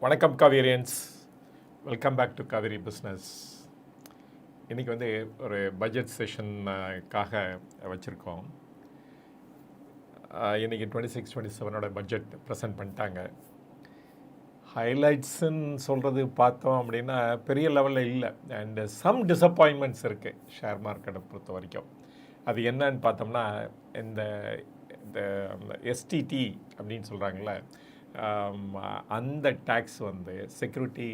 வணக்கம் காவேரியன்ஸ், welcome back to Kaveri business. இன்றைக்கி ஒரு பட்ஜெட் செஷனுக்காக வச்சுருக்கோம். இன்றைக்கி 26-27 பட்ஜெட் ப்ரெசென்ட் பண்ணிட்டாங்க. ஹைலைட்ஸுன்னு சொல்கிறது பார்த்தோம் அப்படின்னா பெரிய லெவலில் இல்லை, அண்டு சம் டிசப்பாயின்மெண்ட்ஸ் இருக்குது ஷேர் மார்க்கெட்டை பொறுத்த வரைக்கும். அது என்னன்னு பார்த்தோம்னா, இந்த எஸ்டிடி அப்படின்னு சொல்கிறாங்களே, அந்த டேக்ஸ் செக்யூரிட்டி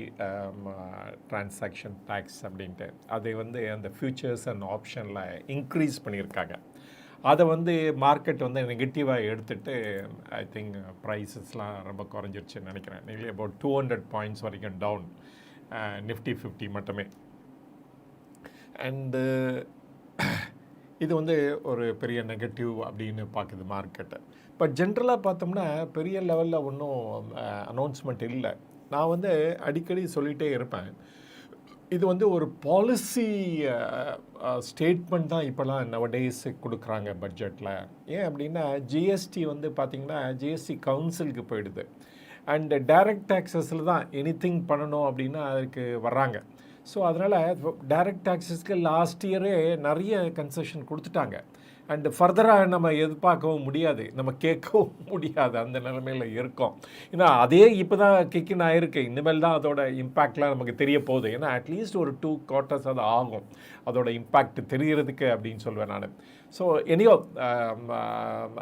டிரான்சாக்ஷன் டேக்ஸ் அப்படின்ட்டு அதை அந்த ஃபியூச்சர்ஸ் அண்ட் ஆப்ஷனில் இன்க்ரீஸ் பண்ணியிருக்காங்க. அதை மார்க்கெட் நெகட்டிவாக எடுத்துகிட்டு ஐ திங்க் ப்ரைஸஸ்லாம் ரொம்ப குறைஞ்சிருச்சுன்னு நினைக்கிறேன். நியர்லி அபவுட் 200 பாயிண்ட்ஸ் வரைக்கும் டவுன், நிஃப்டி 50 மட்டுமே. அண்டு இது ஒரு பெரிய நெகட்டிவ் அப்படின்னு பார்க்குது மார்க்கெட்டை. பட் ஜென்ரலாக பார்த்தோம்னா பெரிய லெவலில் ஒன்றும் அனௌன்ஸ்மெண்ட் இல்லை. நான் அடிக்கடி சொல்லிகிட்டே இருப்பேன், இது ஒரு பாலிசி ஸ்டேட்மெண்ட் தான் இப்போலாம் நவடேஸ் கொடுக்குறாங்க பட்ஜெட்டில். ஏன் அப்படின்னா ஜிஎஸ்டி பார்த்திங்கன்னா ஜிஎஸ்டி கவுன்சிலுக்கு போயிடுது. அண்டு டைரக்ட் டேக்ஸஸில் தான் எனிதிங் பண்ணணும் அப்படின்னா அதுக்கு வர்றாங்க. ஸோ அதனால் டைரக்ட் டேக்ஸஸ்க்கு லாஸ்ட் இயரே நிறைய கன்செஷன் கொடுத்துட்டாங்க. அண்டு ஃபர்தராக நம்ம எதிர்பார்க்கவும் முடியாது, நம்ம கேட்கவும் முடியாது, அந்த நிலைமையில் இருக்கோம். ஏன்னா அதே இப்போ தான் கிக்கின் ஆகிருக்கு, இனிமேல் தான் அதோட இம்பேக்ட்லாம் நமக்கு தெரிய போகுது. ஏன்னா அட்லீஸ்ட் ஒரு 2 quarters அது ஆகும் அதோட இம்பேக்ட் தெரிகிறதுக்கு அப்படின்னு சொல்லுவேன் நான். ஸோ எனியோ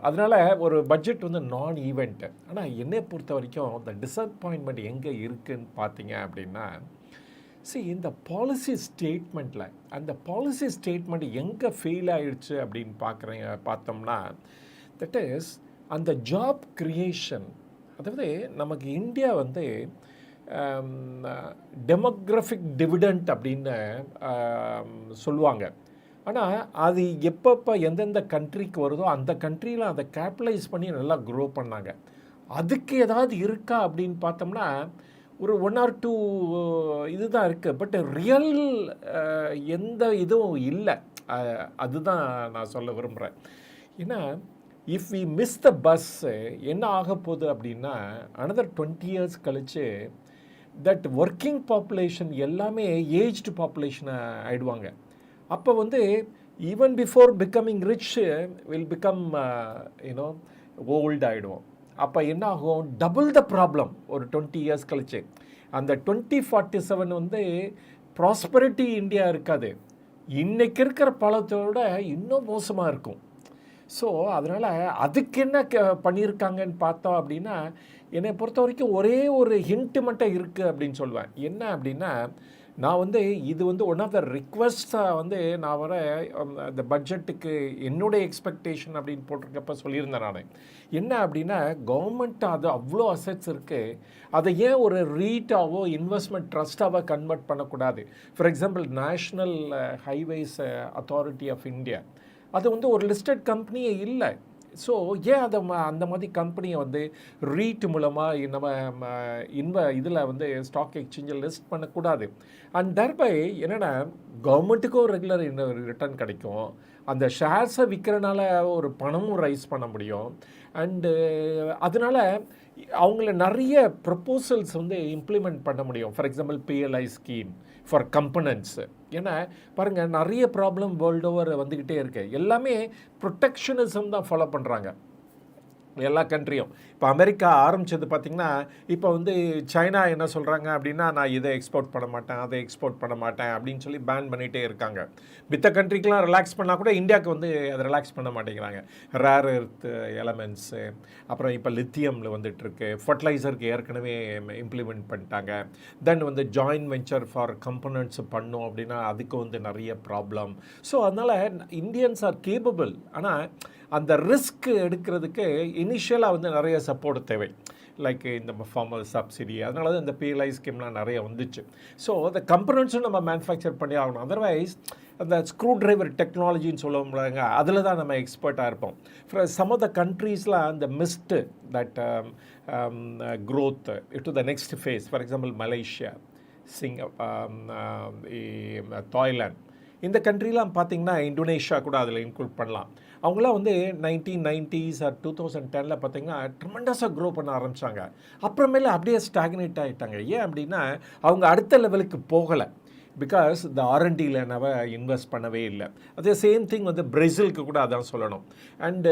அதனால் ஒரு பட்ஜெட் நான் ஈவெண்ட்டு. ஆனால் என்னை பொறுத்த வரைக்கும் இந்த டிசப்பாயின்மெண்ட் எங்கே இருக்குதுன்னு பார்த்தீங்க அப்படின்னா, இந்த பாலிசி ஸ்டேட்மெண்ட்டில் அந்த பாலிசி ஸ்டேட்மெண்ட் எங்கே ஃபெயில் ஆகிடுச்சு அப்படின்னு பார்த்தோம்னா, தட் இஸ் அந்த ஜாப் க்ரியேஷன். அதாவது நமக்கு இந்தியா டெமோக்ராஃபிக் டிவிடெண்ட் அப்படின்னு சொல்லுவாங்க. ஆனால் அது எப்பப்போ எந்தெந்த கண்ட்ரிக்கு வருதோ அந்த கண்ட்ரியில் அதை கேபிட்டலைஸ் பண்ணி நல்லா க்ரோ பண்ணாங்க. அதுக்கு ஏதாவது இருக்கா அப்படின்னு பார்த்தோம்னா ஒரு 1 or 2 இது தான் இருக்குது. பட் ரியல் எந்த இதுவும் இல்லை. அதுதான் நான் சொல்ல விரும்புகிறேன். ஏன்னா if we miss the bus என்ன ஆக போகுது அப்படின்னா, another 20 years கழிச்சு தட் ஒர்க்கிங் பாப்புலேஷன் எல்லாமே ஏஜ்டு பாப்புலேஷனை ஆயிடுவாங்க. அப்போ even before becoming rich will become old ஆகிடுவோம். அப்போ என்ன ஆகும், டபுள் த ப்ராப்ளம் ஒரு 20 years கழிச்சு. அந்த 2047 ப்ராஸ்பரிட்டி இந்தியா இருக்காது, இன்றைக்கி இருக்கிற பழத்தோட இன்னும் மோசமாக இருக்கும். ஸோ அதனால் அதுக்கு என்ன பண்ணியிருக்காங்கன்னு பார்த்தோம் அப்படின்னா, என்னை பொறுத்த வரைக்கும் ஒரே ஒரு ஹிண்ட்டு மட்டும் இருக்குது அப்படின்னு சொல்லுவேன். என்ன அப்படின்னா, நான் இது ஒன் ஆஃப் த ரிக்வெஸ்ட்டாக நான் இந்த பட்ஜெட்டுக்கு என்னுடைய எக்ஸ்பெக்டேஷன் அப்படின்னு போட்டிருக்கப்ப சொல்லியிருந்தேன் நான். என்ன அப்படின்னா, கவர்மெண்ட் அது அவ்வளோ அசெட்ஸ் இருக்குது, அதை ஏன் ஒரு ரீட்டாவோ இன்வெஸ்ட்மெண்ட் ட்ரஸ்ட்டாவோ கன்வெர்ட் பண்ணக்கூடாது? For example national highways authority of India, அது ஒரு லிஸ்டட் கம்பெனியே இல்லை. ஸோ ஏன் அதை அந்த மாதிரி கம்பெனியை ரீட் மூலமாக நம்ம இதில் ஸ்டாக் எக்ஸ்சேஞ்சில் லிஸ்ட் பண்ணக்கூடாது? அண்ட் தர்பை என்னென்னா கவர்மெண்ட்டுக்கும் ரெகுலர் ரிட்டர்ன் கிடைக்கும், அந்த ஷேர்ஸை விற்கிறனால ஒரு பணமும் ரைஸ் பண்ண முடியும். அண்டு அதனால் அவங்கள நிறைய ப்ரப்போசல்ஸ் இம்ப்ளிமெண்ட் பண்ண முடியும். For example PLI scheme for components. ஏன்னா பாருங்கள், நிறைய ப்ராப்ளம் வேர்ல்டு ஓவர் வந்துக்கிட்டே இருக்குது. எல்லாமே ப்ரொடெக்ஷனிசம் தான் ஃபாலோ பண்ணுறாங்க எல்லா கண்ட்ரியும். இப்போ அமெரிக்கா ஆரம்பித்தது பார்த்திங்கன்னா, இப்போ சைனா என்ன சொல்கிறாங்க அப்படின்னா, நான் இதை எக்ஸ்போர்ட் பண்ண மாட்டேன், அதை எக்ஸ்போர்ட் பண்ண மாட்டேன் அப்படின்னு சொல்லி பேன் பண்ணிகிட்டே இருக்காங்க. மித்த கண்ட்ரிக்கெலாம் ரிலாக்ஸ் பண்ணால் கூட இந்தியாவுக்கு அதை ரிலாக்ஸ் பண்ண மாட்டேங்கிறாங்க. ரேர் எர்த் எலமெண்ட்ஸு, அப்புறம் இப்போ லித்தியமில் வந்துட்டுருக்கு, ஃபர்டிலைசருக்கு ஏற்கனவே இம்ப்ளிமெண்ட் பண்ணிட்டாங்க. தென் ஜாயின்ட் வெஞ்சர் ஃபார் கம்பனன்ட்ஸ் பண்ணோம் அப்படின்னா அதுக்கு நிறைய ப்ராப்ளம். ஸோ அதனால் இந்தியன்ஸ் ஆர் கேப்பபிள். ஆனால் அந்த ரிஸ்க் எடுக்கிறதுக்கு இனிஷியலாக நிறைய சப்போர்ட் தேவை, லைக் இந்த ஃபார்மல் சப்சிடி. அதனால தான் இந்த PLI ஸ்கீம்லாம் நிறைய வந்துச்சு. ஸோ அந்த கம்பனன்ட்ஸும் நம்ம மேனுஃபேக்சர் பண்ணி ஆகணும். அதர்வைஸ் அந்த ஸ்க்ரூ டிரைவர் டெக்னாலஜின்னு சொல்ல முடியாங்க, அதில் தான் நம்ம எக்ஸ்பர்ட்டாக இருப்போம். ஃபார் சம் ஆஃப் த கண்ட்ரீஸ்லாம் அந்த missed that growth to the next phase. For example, Malaysia, Thailand, இந்த கண்ட்ரிலாம் பார்த்திங்கன்னா இந்தோனேஷியா கூட அதில் இன்க்ளூட் பண்ணலாம். அவங்களாம் வந்து 1990s ஆர் 2010 பார்த்தீங்கன்னா ட்ரெமெண்டஸாக க்ரோ பண்ண ஆரம்பித்தாங்க. அப்புறமேல அப்படியே ஸ்டாக்னேட் ஆகிட்டாங்க. ஏன் அப்படின்னா அவங்க அடுத்த லெவலுக்கு போகலை. பிகாஸ் இந்த ஆர்என்டியில் நம்ம இன்வெஸ்ட் பண்ணவே இல்லை. அதே சேம் திங் வந்து பிரேசிலுக்கு கூட அதான் சொல்லணும். அண்டு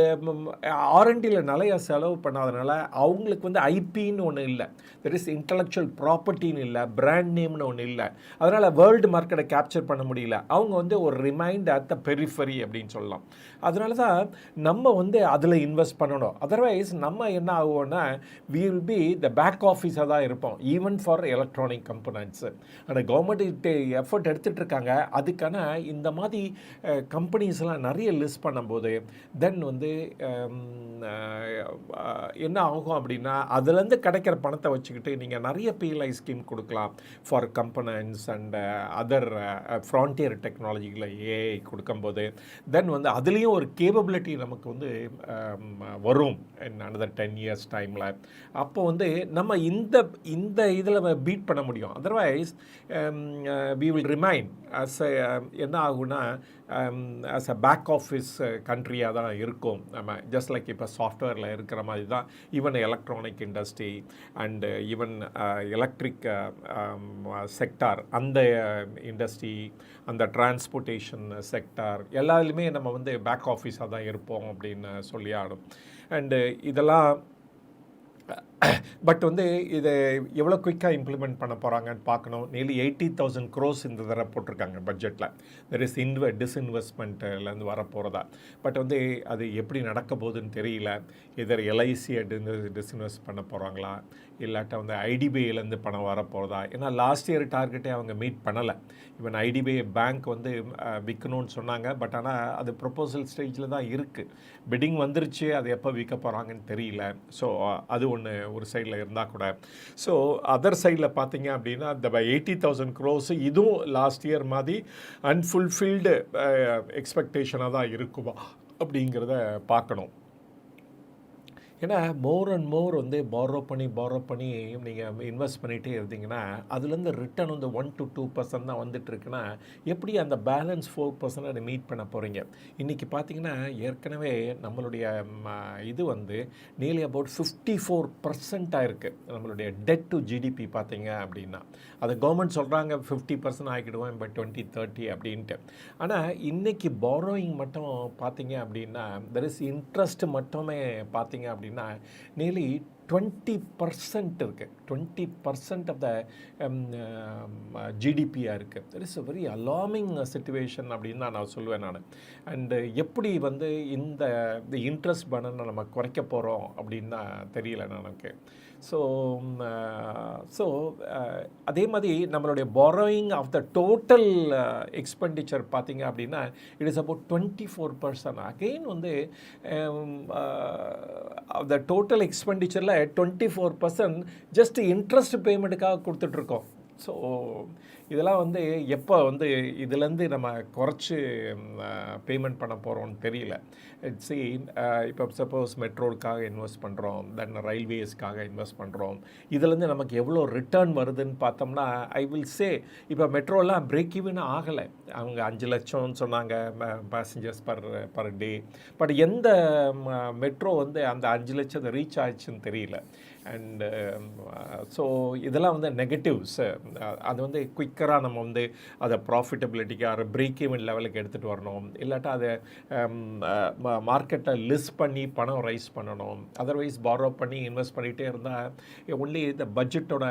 ஆர்என்டியில் நிறைய செலவு பண்ணாதனால அவங்களுக்கு வந்து ஐபின்னு ஒன்று இல்லை, தெர் இஸ் இன்டலெக்சுவல் ப்ராப்பர்ட்டின்னு இல்லை, பிராண்ட் நேம்னு ஒன்று இல்லை. அதனால் வேர்ல்டு மார்க்கெட்டை கேப்சர் பண்ண முடியல. அவங்க வந்து ஒரு ரிமைண்ட் அட் த பெரிஃபரி அப்படின்னு சொல்லலாம். அதனால தான் நம்ம வந்து அதில் இன்வெஸ்ட் பண்ணணும். அதர்வைஸ் நம்ம என்ன ஆகுவோன்னா we will be the back ஆஃபீஸாக தான் இருப்போம், ஈவன் ஃபார் எலக்ட்ரானிக் கம்பனன்ட்ஸு. ஆனால் கவர்மெண்ட் எஃபர்ட் எடுத்துகிட்டு இருக்காங்க. அதுக்கான இந்த மாதிரி கம்பெனிஸ்லாம் நிறைய லிஸ்ட் பண்ணும்போது தென் வந்து என்ன ஆகும் அப்படின்னா அதுலேருந்து கிடைக்கிற பணத்தை வச்சுக்கிட்டு நீங்கள் நிறைய பிஎல்ஐ ஸ்கீம் கொடுக்கலாம் for components and other frontier டெக்னாலஜிகளை ஏஐ கொடுக்கும்போது தென் வந்து அதுலேயும் ஒரு கேப்பபிலிட்டி நமக்கு வந்து வரும் another 10 years டைமில். அப்போ வந்து நம்ம இந்த இதில் பீட் பண்ண முடியும். Otherwise we will remain as a என்ன ஆகுனா as a பேக் ஆஃபீஸ் கண்ட்ரியாக தான் இருக்கும். நம்ம ஜஸ்ட் லைக் இப்போ சாஃப்ட்வேரில் இருக்கிற மாதிரி தான் even electronic industry and even electric sector, அந்த இண்டஸ்ட்ரி, அந்த டிரான்ஸ்போர்ட்டேஷன் செக்டார் எல்லாத்துலேயுமே நம்ம வந்து பேக் ஆஃபீஸாக தான் இருப்போம் அப்படின்னு சொல்லி ஆடும். அண்டு இதெல்லாம் பட் வந்து இதை எவ்வளோ குயிக்காக இம்ப்ளிமெண்ட் பண்ண போகிறாங்கன்னு பார்க்கணும். நியர்லி 80,000 crores இந்த தடவை போட்டிருக்காங்க பட்ஜெட்டில். தெர் இஸ் டிஸ்இன்வெஸ்ட்மெண்ட்லேருந்து வரப்போகிறதா. பட் வந்து அது எப்படி நடக்க போகுதுன்னு தெரியல. இதர் எல்ஐசியை டிஸ்இன்வெஸ்ட் பண்ண போகிறாங்களா, இல்லாட்டா வந்து ஐடிபிஐலேருந்து பணம் வரப்போகிறதா. ஏன்னா லாஸ்ட் இயர் டார்கெட்டே அவங்க மீட் பண்ணலை. ஈவன் ஐடிபிஐ பேங்க் வந்து விற்கணும்னு சொன்னாங்க. பட் ஆனால் அது ப்ரொப்போசல் ஸ்டேஜில் தான் இருக்குது. பிட்டிங் வந்துருச்சு, அது எப்போ விற்க போகிறாங்கன்னு தெரியல. ஸோ அது ஒன்று ஒரு சைடில் இருந்தால் கூட. ஸோ அதர் சைடில் பார்த்தீங்க அப்படின்னா இந்த 80,000 crores இதுவும் லாஸ்ட் இயர் மாதிரி அன்ஃபுல்ஃபில்டு எக்ஸ்பெக்டேஷனாக தான் இருக்குமா அப்படிங்கிறத பார்க்கணும். ஏன்னா மோர் அண்ட் மோர் வந்து பாரோ பண்ணி நீங்கள் இன்வெஸ்ட் பண்ணிகிட்டே இருந்தீங்கன்னா அதுலேருந்து ரிட்டர்ன் வந்து 1 to 2% தான் வந்துட்டுருக்குன்னா எப்படி அந்த பேலன்ஸ் 4% அதை மீட் பண்ண போகிறீங்க? இன்றைக்கி பார்த்தீங்கன்னா ஏற்கனவே நம்மளுடைய இது வந்து நியர்லி அபவுட் 54% ஆயிருக்கு நம்மளுடைய டெட் டு ஜிடிபி பார்த்தீங்க அப்படின்னா. அது கவர்மெண்ட் சொல்கிறாங்க 50% ஆகிடுவோம் பை 2030 அப்படின்ட்டு. ஆனால் இன்றைக்கி பாரோயிங் மட்டும் பார்த்தீங்க அப்படின்னா தெர் இஸ் இன்ட்ரெஸ்ட் மட்டுமே பார்த்தீங்க அப்படின்னா nearly 20% இருக்குது. 20% ஆஃப் த ஜிடிபியாக இருக்குது. That is a very alarming situation அப்படின்னு தான் நான் சொல்லுவேன் நான். அண்டு எப்படி வந்து இந்த இன்ட்ரெஸ்ட் பர்டனை நம்ம குறைக்க போகிறோம் அப்படின்னு தான் தெரியல எனக்கு. ஸோ அதே மாதிரி நம்மளுடைய borrowing of the total expenditure பார்த்தீங்க அப்படின்னா இட் இஸ் அபவுட் 24%. அகெயின் வந்து த டோட்டல் எக்ஸ்பெண்டிச்சரில் 24% ஜஸ்ட் இன்ட்ரெஸ்ட் பேமெண்ட்டுக்காக கொடுத்துட்ருக்கோம். ஸோ இதெல்லாம் வந்து எப்போ வந்து இதுலேருந்து நம்ம குறைச்சி பேமெண்ட் பண்ண போகிறோம்னு தெரியல. இட்ஸ் இப்போ சப்போஸ் மெட்ரோவுக்காக இன்வெஸ்ட் பண்ணுறோம், தென் ரயில்வேஸ்க்காக இன்வெஸ்ட் பண்ணுறோம். இதுலேருந்து நமக்கு எவ்வளோ ரிட்டர்ன் வருதுன்னு பார்த்தோம்னா ஐ வில் சே இப்போ மெட்ரோலாம் பிரேக் ஈவன் ஆகலை. அவங்க 5 லட்சம்னு சொன்னாங்க பேசஞ்சர்ஸ் பர் டே. பட் எந்த மெட்ரோ வந்து அந்த 5 லட்சத்தை ரீச் ஆயிடுச்சுன்னு தெரியல. அண்டு ஸோ இதெல்லாம் வந்து நெகட்டிவ்ஸ். அது வந்து குயிக்கராக நம்ம வந்து அதை ப்ராஃபிட்டபிலிட்டிக்காக பிரேக் ஈவன் லெவலுக்கு எடுத்துகிட்டு வரணும். இல்லாட்டா அதை மார்க்கெட்டை லிஸ்ட் பண்ணி பணம் ரைஸ் பண்ணணும். அதர்வைஸ் பாரோ பண்ணி இன்வெஸ்ட் பண்ணிகிட்டே இருந்தால் ஒன்லி இந்த பட்ஜெட்டோட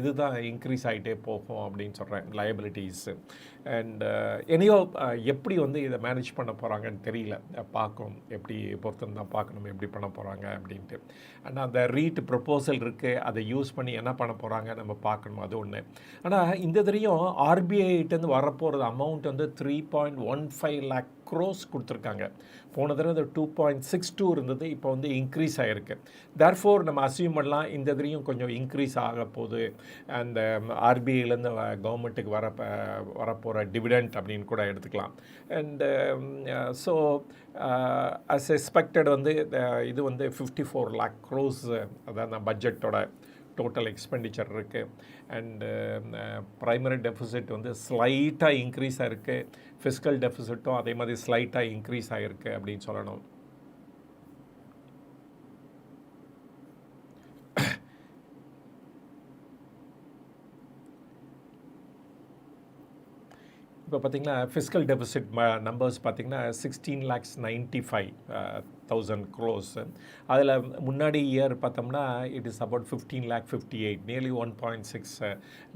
இது தான் இன்க்ரீஸ் ஆகிட்டே போகும் அப்படின்னு சொல்கிறேன், லயபிலிட்டிஸு. அண்ட் எனியோ எப்படி வந்து இதை மேனேஜ் பண்ண போகிறாங்கன்னு தெரியல. பார்க்கணும், எப்படி பொறுத்து தான் பார்க்கணும் எப்படி பண்ண போகிறாங்க அப்படின்ட்டு. ஆனால் அந்த ரீட் ப்ரொப்போசல் இருக்குது, அதை யூஸ் பண்ணி என்ன பண்ண போகிறாங்க நம்ம பார்க்கணும், அது ஒன்று. ஆனால் இந்த தடவையும் ஆர்பிஐட்டேருந்து வரப்போகிறது அமௌண்ட் வந்து 3.15 lakh crores கொடுத்துருக்காங்க. போன தடவை 2.62 இருந்தது, இப்போ வந்து இன்க்ரீஸ் ஆகிருக்கு. தேர்ஃபோர் நம்ம அசியூம் பண்ணலாம் இந்த தடவையும் கொஞ்சம் இன்க்ரீஸ் ஆக போகுது. அந்த ஆர்பிஐலேருந்து கவர்மெண்ட்டுக்கு வரப்போகிற டிவிடெண்ட் அப்படின்னு கூட எடுத்துக்கலாம். அண்டு ஸோ அஸ் எக்ஸ்பெக்டட் வந்து இது வந்து 54 lakh crores அதான் பட்ஜெட்டோட டோட்டல் எக்ஸ்பெண்டிச்சர் இருக்குது. அண்டு ப்ரைமரி டெஃபிசிட் வந்து ஸ்லைட்டாக இன்க்ரீஸ் ஆகிருக்கு. ஃபிஸ்கல் டெஃபிசிட்டும் அதே மாதிரி ஸ்லைட்டாக இன்க்ரீஸ் ஆகிருக்கு அப்படின்னு சொல்லணும். இப்போ பார்த்திங்கன்னா ஃபிஸ்கல் டெபிசிட் நம்பர்ஸ் பார்த்திங்கன்னா 16,95,000 crores. அதில் முன்னாடி இயர் பார்த்தோம்னா it is about 15,58,000, nearly 1.6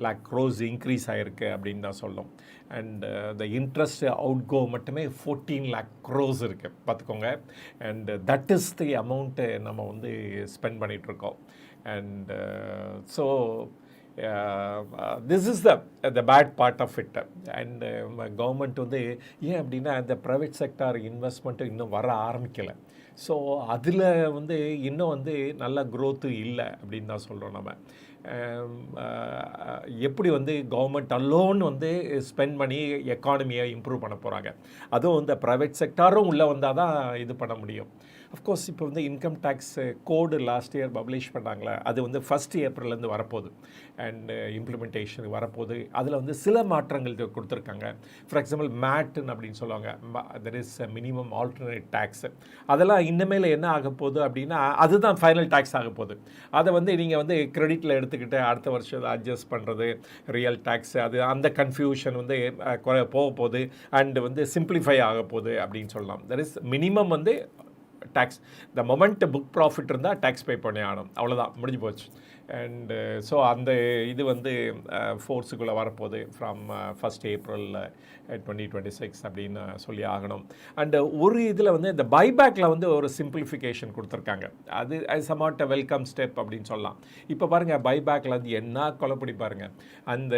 lakh crores increase ஆகிருக்கு அப்படின்னு தான் சொல்லும். And the interest outgo மட்டுமே 14 lakh crores இருக்குது பார்த்துக்கோங்க. And that is the amount நம்ம வந்து ஸ்பெண்ட் பண்ணிகிட்ருக்கோம். And so this is the bad part of it. And government வந்து ஏன் அப்படின்னா இந்த ப்ரைவேட் செக்டார் இன்வெஸ்ட்மெண்ட்டு இன்னும் வர ஆரம்பிக்கலை. ஸோ அதில் வந்து இன்னும் வந்து நல்ல க்ரோத்து இல்லை அப்படின்னு தான் சொல்கிறோம் நம்ம. எப்படி வந்து கவர்மெண்ட் அலோன் வந்து ஸ்பெண்ட் பண்ணி எக்கானமியை இம்ப்ரூவ் பண்ண போகிறாங்க. அதுவும் இந்த ப்ரைவேட் செக்டாரும் உள்ளே வந்தால் தான் இது பண்ண முடியும். அஃப்கோர்ஸ் இப்போ வந்து இன்கம் டேக்ஸ் கோடு லாஸ்ட் இயர் பப்ளிஷ் பண்ணாங்களே, அது வந்து 1st ஏப்ரல்லேருந்து வரப்போகுது. அண்டு இம்ப்ளிமெண்டேஷன் வரப்போகுது. அதில் வந்து சில மாற்றங்கள் கொடுத்துருக்காங்க. ஃபார் எக்ஸாம்பிள் மேட்டுன்னு அப்படின்னு சொல்லுவாங்க, that is minimum alternate tax. அதெல்லாம் இன்னமேல் என்ன ஆக போகுது அப்படின்னா அதுதான் ஃபைனல் டேக்ஸ் ஆக போகுது. அதை வந்து நீங்கள் வந்து கிரெடிட்டில் எடுத்துக்கிட்டு அடுத்த வருஷம் அட்ஜஸ்ட் பண்ணுறது ரியல் டேக்ஸ், அது அந்த கன்ஃபியூஷன் வந்து போக போகுது. அண்டு வந்து சிம்பிளிஃபை ஆக போகுது அப்படின்னு சொல்லலாம். தட் இஸ் மினிமம் வந்து tax. The moment book profit இருந்தால் டேக்ஸ் பே பண்ணி ஆகணும், அவ்வளோதான், முடிஞ்சு போச்சு. அண்டு ஸோ அந்த இது வந்து ஃபோர்ஸுக்குள்ளே வரப்போகுது ஃப்ரம் 1st April 2026 அப்படின்னு சொல்லி ஆகணும். அண்டு ஒரு இதில் வந்து இந்த பைபேக்கில் வந்து ஒரு சிம்பிளிஃபிகேஷன் கொடுத்துருக்காங்க. அது சம்வாட் வெல்கம் ஸ்டெப் அப்படின்னு சொல்லலாம். இப்போ பாருங்கள், பைபேக்கில் வந்து என்ன கொலைப்படி பாருங்கள். அந்த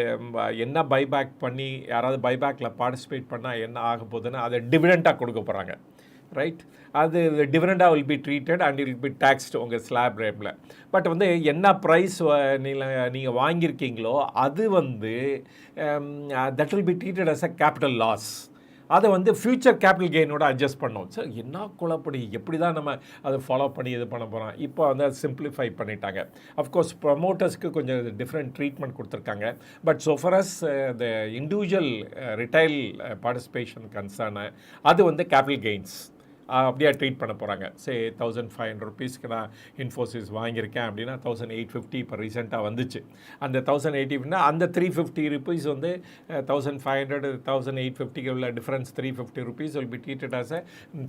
என்ன பைபேக் பண்ணி யாராவது பைபேக்கில் பார்ட்டிசிபேட் பண்ணால் என்ன ஆக போகுதுன்னா அதை டிவிடெண்டாக கொடுக்க போகிறாங்க, ரைட்? அது டிவிடெண்டாக will be treated and it will be taxed உங்கள் ஸ்லாப் ரேட்டில். பட் வந்து என்ன ப்ரைஸ் நீங்கள் வாங்கியிருக்கீங்களோ அது வந்து that will be treated as a capital loss. அதை வந்து ஃப்யூச்சர் கேபிட்டல் கெயினோட அட்ஜஸ்ட் பண்ணோம். ஸோ என்ன குழப்படி, எப்படி தான் நம்ம அதை ஃபாலோ பண்ணி இது பண்ண போகிறோம். இப்போ வந்து அதை சிம்பிளிஃபை பண்ணிட்டாங்க. அஃப்கோர்ஸ் ப்ரமோட்டர்ஸ்க்கு கொஞ்சம் டிஃப்ரெண்ட் ட்ரீட்மெண்ட் கொடுத்துருக்காங்க. But so far as the individual retail participation concern அது வந்து கேபிட்டல் கெயின்ஸ் அப்படியே ட்ரீட் பண்ண போகிறாங்க. சே 1,500 rupeesக்கு நான் இன்ஃபோசிஸ் வாங்கியிருக்கேன் அப்படின்னா 1,850 இப்போ ரீசெண்டாக வந்துச்சு. அந்த 1,850னா அந்த 350 rupees வந்து 1,500 1,850 உள்ள difference 350 rupees will be treated as a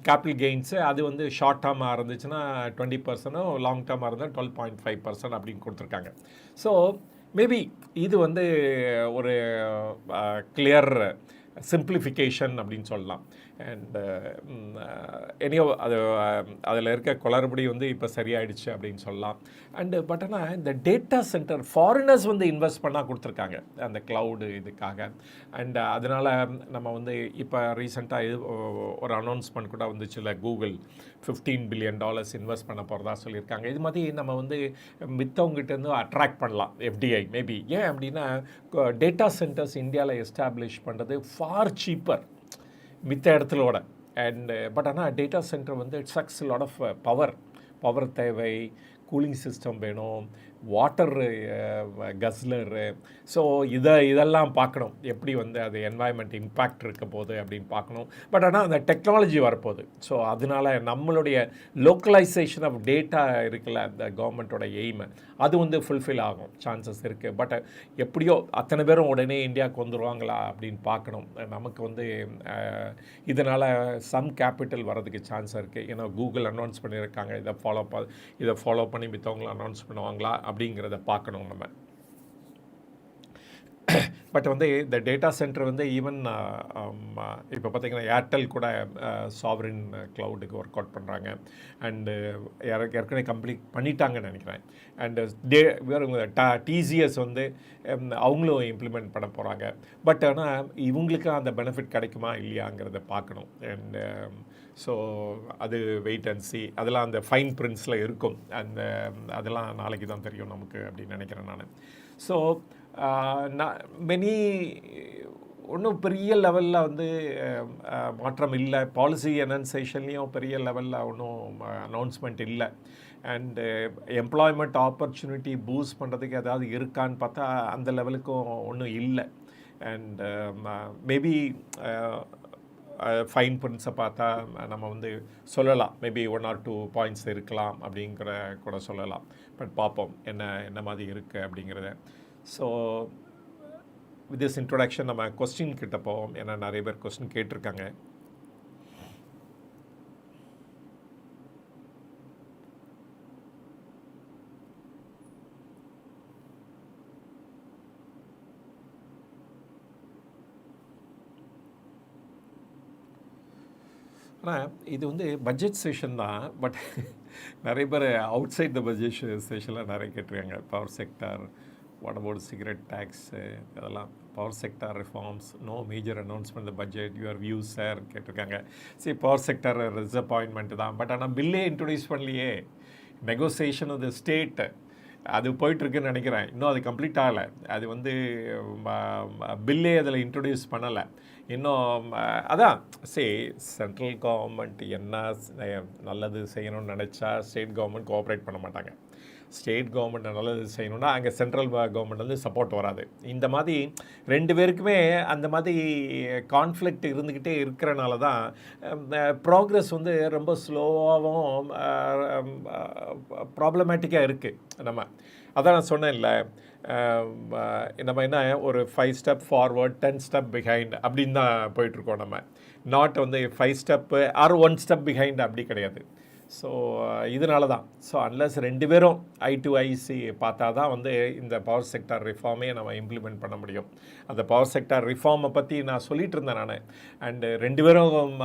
capital gains. அது வந்து ஷார்ட் டேர்மாக இருந்துச்சுன்னா 20%, லாங் டேர்மாக இருந்தால் 12.5% அப்படின்னு கொடுத்துருக்காங்க. ஸோ மேபி இது வந்து ஒரு கிளியர் சிம்பிளிஃபிகேஷன் அப்படின்னு சொல்லலாம். அண்ட் எனியோ அது அதில் இருக்க குளறுபடி வந்து இப்போ சரியாயிடுச்சு அப்படின்னு சொல்லலாம். அண்டு பட் ஆனால் இந்த டேட்டா சென்டர் ஃபாரினர்ஸ் வந்து இன்வெஸ்ட் பண்ணால் கொடுத்துருக்காங்க அந்த க்ளவுடு இதுக்காக. அண்ட் அதனால் நம்ம வந்து இப்போ ரீசெண்டாக இது ஒரு அனௌன்ஸ்மெண்ட் கூட வந்துச்சுல்ல, கூகுள் $15 billion இன்வெஸ்ட் பண்ண போகிறதா சொல்லியிருக்காங்க. இது மாதிரி நம்ம வந்து மித்தவங்ககிட்டேருந்து அட்ராக்ட் பண்ணலாம் எஃப்டிஐ மேபி. ஏன் அப்படின்னா டேட்டா சென்டர்ஸ் இந்தியாவில் எஸ்டாப்ளிஷ் பண்ணுறது ஃபார் சீப்பர் மித்த இடத்துலோட. அண்ட் பட் ஆனால் டேட்டா சென்டர் வந்து it sucks lot of power தேவை, கூலிங் சிஸ்டம் வேணும், வாட்டர் கஸ்லரு. ஸோ இதெல்லாம் பார்க்கணும், எப்படி வந்து அது என்வாயன்மெண்ட் இம்பேக்ட் இருக்க போகுது அப்படின்னு பார்க்கணும். பட் ஆனால் அந்த டெக்னாலஜி வரப்போகுது. ஸோ அதனால நம்மளுடைய லோக்கலைசேஷன் ஆஃப் டேட்டா இருக்குல்ல, அந்த கவர்மெண்ட்டோட எய்மு அது வந்து ஃபுல்ஃபில் ஆகும் சான்சஸ் இருக்குது. பட் எப்படியோ அத்தனை பேரும் உடனே இந்தியாவுக்கு வந்துடுவாங்களா அப்படின்னு பார்க்கணும். நமக்கு வந்து இதனால் சம் கேபிட்டல் வரதுக்கு சான்ஸ் இருக்குது. ஏன்னா கூகுள் அனௌன்ஸ் பண்ணியிருக்காங்க, இதை ஃபாலோ பண்ணி மித்தவங்களும் அனௌன்ஸ் பண்ணுவாங்களா அப்படிங்கிறத பார்க்கணும் நம்ம. பட் வந்து இந்த டேட்டா சென்டர் வந்து ஈவன் இப்போ பார்த்திங்கன்னா ஏர்டெல் கூட சாவரின் க்ளவுடுக்கு ஒர்க் அவுட் பண்ணுறாங்க. அண்டு ஏற்கனவே கம்ப்ளீட் பண்ணிட்டாங்கன்னு நினைக்கிறேன். அண்டு டிசிஎஸ் வந்து அவங்களும் இம்ப்ளிமெண்ட் பண்ண போகிறாங்க. பட் ஆனால் இவங்களுக்கு அந்த பெனிஃபிட் கிடைக்குமா இல்லையாங்கிறத பார்க்கணும். அண்டு ஸோ அது வெயிட் அண்ட் சி. அதெல்லாம் அந்த ஃபைன் பிரிண்ட்ஸில் இருக்கும். அதெல்லாம் நாளைக்கு தான் தெரியும் நமக்கு அப்படின்னு நினைக்கிறேன் நான். ஸோ ஒன்றும் பெரிய லெவலில் வந்து மாற்றம் இல்லை. பாலிசி அனௌன்சேஷன்லேயும் பெரிய லெவலில் ஒன்றும் அனௌன்ஸ்மெண்ட் இல்லை. அண்டு எம்ப்ளாய்மெண்ட் ஆப்பர்ச்சுனிட்டி பூஸ்ட் பண்ணுறதுக்கு ஏதாவது இருக்கான்னு பார்த்தா அந்த லெவலுக்கும் ஒன்றும் இல்லை. அண்ட் மேபி ஃபைன் பிரிண்ட்ஸை பார்த்தா நம்ம வந்து சொல்லலாம், மேபி 1 or 2 பாயிண்ட்ஸ் இருக்கலாம் அப்படிங்கிற கூட சொல்லலாம். பட் பார்ப்போம் என்ன மாதிரி இருக்குது அப்படிங்கிறத. ஸோ வித் திஸ் இன்ட்ரொடக்ஷன் நம்ம கொஸ்டின் கிட்ட போவோம். ஏன்னா நிறைய பேர் கொஸ்டின் கேட்டிருக்காங்க. ஆனால் இது வந்து பட்ஜெட் செஷன் தான். பட் நிறைய பேர் அவுட் சைட் த பட்ஜெட் செஷனில் நிறைய கேட்டிருக்காங்க. Power sector, what about cigarette tax, அதெல்லாம் power sector reforms, no major announcement the budget, your views sir கேட்டிருக்காங்க. சரி, பவர் செக்டார் டிசப்பாயின்மெண்ட் தான். பட் ஆனால் பில்லே இன்ட்ரொடியூஸ் பண்ணலையே. நெகோசியேஷன் ஆஃப் த ஸ்டேட் அது போயிட்டுருக்குன்னு நினைக்கிறேன். இன்னும் அது கம்ப்ளீட் ஆகலை. அது வந்து பில்லே அதில் இன்ட்ரொடியூஸ் பண்ணலை இன்னும். அதான் சென்ட்ரல் கவர்மெண்ட் என்ன நல்லது செய்யணும்னு நினச்சா ஸ்டேட் கவர்மெண்ட் கோஆப்ரேட் பண்ண மாட்டாங்க. ஸ்டேட் கவர்மெண்ட் நல்லது செய்யணும்னா அங்கே சென்ட்ரல் கவர்மெண்ட் வந்து சப்போர்ட் வராது. இந்த மாதிரி 2 பேருக்குமே அந்த மாதிரி கான்ஃப்ளிக்ட் இருந்துக்கிட்டே இருக்கிறனால தான் ப்ராக்ரெஸ் வந்து ரொம்ப ஸ்லோவாகவும் ப்ராப்ளமேட்டிக்காக இருக்குது. அதான் நான் சொன்னேன்ல, நம்ம என்ன ஒரு 5 ஸ்டெப் ஃபார்வர்ட் 10 ஸ்டெப் பிஹைண்ட் அப்படின்னு தான் போயிட்டுருக்கோம். நம்ம நாட் வந்து 5 ஸ்டெப்பு ஆர் 1 ஸ்டெப் பிஹைண்ட் அப்படி கிடையாது. ஸோ இதனால தான். ஸோ அன்லஸ் 2 பேரும் ஐ டு ஐசி பார்த்தா தான் வந்து இந்த பவர் செக்டார் ரிஃபார்மே நம்ம இம்ப்ளிமெண்ட் பண்ண முடியும். அந்த பவர் செக்டார் ரிஃபார்மை பற்றி நான் சொல்லிகிட்டு இருந்தேன் நான். அண்டு 2 பேரும்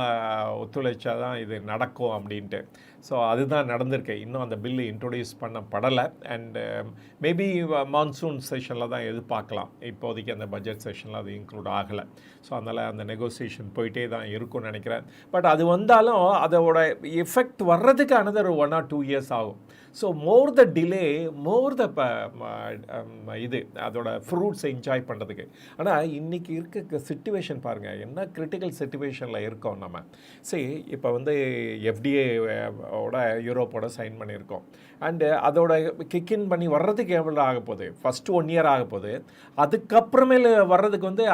ஒத்துழைச்சா தான் இது நடக்கும் அப்படின்ட்டு. ஸோ அதுதான் நடந்திருக்கு. இன்னும் அந்த பில்லு இன்ட்ரொடியூஸ் பண்ணப்படலை. அண்டு மேபி மான்சூன் செஷனில் தான் எதிர்பார்க்கலாம். இப்போதைக்கு அந்த பட்ஜெட் செஷனில் அது இன்க்ளூட் ஆகலை. ஸோ அதனால் அந்த நெகோசியேஷன் போயிட்டே தான் இருக்கும்னு நினைக்கிறேன். பட் அது வந்தாலும் அதோட எஃபெக்ட் வர்றதுக்கு another 1 or 2 years ஆகும். ஸோ மோர் த டிலே மோர் த இது அதோட ஃப்ரூட்ஸை என்ஜாய் பண்ணுறதுக்கு. ஆனால் இன்றைக்கி இருக்க சிச்சுவேஷன் பாருங்கள், என்ன கிரிட்டிக்கல் சிச்சுவேஷனில் இருக்கோம் நம்ம. இப்போ வந்து எஃப்டிஏவோட யூரோப்போட சைன் பண்ணியிருக்கோம். அண்டு அதோட கிக்கின் பண்ணி வர்றதுக்கு எவ்வளோ ஆக போகுது? ஃபஸ்ட்டு 1 year ஆக போகுது. அதுக்கப்புறமேல வர்றதுக்கு வந்து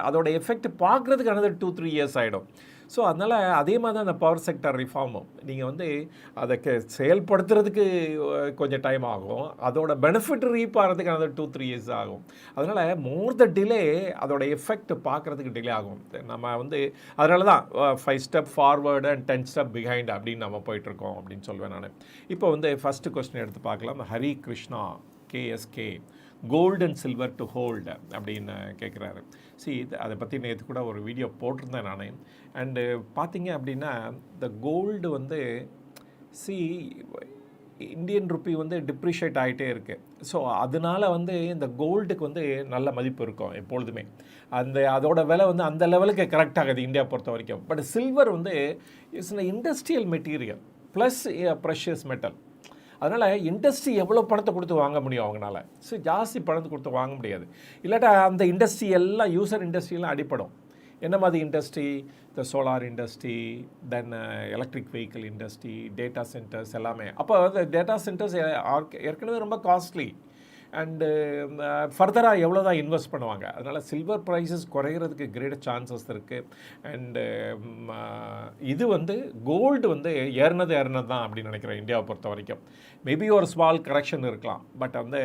அதோட எஃபெக்ட் பார்க்குறதுக்கு another 2-3 years ஆகிடும். ஸோ அதனால் அதே மாதிரி தான் அந்த பவர் செக்டார் ரிஃபார்மும். நீங்கள் வந்து அதை செயல்படுத்துறதுக்கு கொஞ்சம் டைம் ஆகும். அதோட பெனிஃபிட் ரீப் ஆகிறதுக்கு அந்த 2-3 years ஆகும். அதனால் மோர் த டிலே அதோட எஃபெக்ட் பார்க்குறதுக்கு டிலே ஆகும். நம்ம வந்து அதனால தான் 5 step forward and 10 step behind அப்படின்னு நம்ம போயிட்டுருக்கோம் அப்படின்னு சொல்வேன் நான். இப்போ வந்து ஃபஸ்ட்டு கொஸ்டின் எடுத்து பார்க்கலாம். Hari Krishna KSK, gold and silver to hold அப்படின்னு கேட்குறாரு. அதை பற்றி நேற்று கூட ஒரு வீடியோ போட்டிருந்தேன் நான். அண்டு பார்த்தீங்க அப்படின்னா இந்த கோல்டு வந்து இந்தியன் ருப்பி வந்து டிப்ரிஷியேட் ஆகிட்டே இருக்குது. ஸோ அதனால் வந்து இந்த கோல்டுக்கு வந்து நல்ல மதிப்பு இருக்கும் எப்பொழுதுமே. அதோட விலை வந்து அந்த லெவலுக்கு கரெக்ட் ஆகுது இந்தியா பொறுத்த வரைக்கும். பட் சில்வர் வந்து it's a industrial material plus precious metal. அதனால் இண்டஸ்ட்ரி எவ்வளோ பணத்தை கொடுத்து வாங்க முடியும் அவங்களால? ஜாஸ்தி பணத்தை கொடுத்து வாங்க முடியாது. இல்லாட்டா அந்த இண்டஸ்ட்ரி எல்லாம் யூசர் இண்டஸ்ட்ரியெலாம் அடிப்படும். என்ன மாதிரி இண்டஸ்ட்ரி? இந்த solar industry, then electric vehicle industry, data centers எல்லாமே. அப்போ அந்த டேட்டா சென்டர்ஸ் ஏற்கனவே ரொம்ப காஸ்ட்லி. அண்டு ஃபர்தராக எவ்வளோ தான் இன்வெஸ்ட் பண்ணுவாங்க. அதனால் சில்வர் ப்ரைஸஸ் குறைகிறதுக்கு கிரேட் சான்சஸ் இருக்குது. அண்டு இது வந்து கோல்டு வந்து ஏறினது தான் அப்படின்னு நினைக்கிறேன் இந்தியாவை பொறுத்த வரைக்கும். மேபி ஒரு ஸ்மால் கரெக்ஷன் இருக்கலாம். பட் வந்து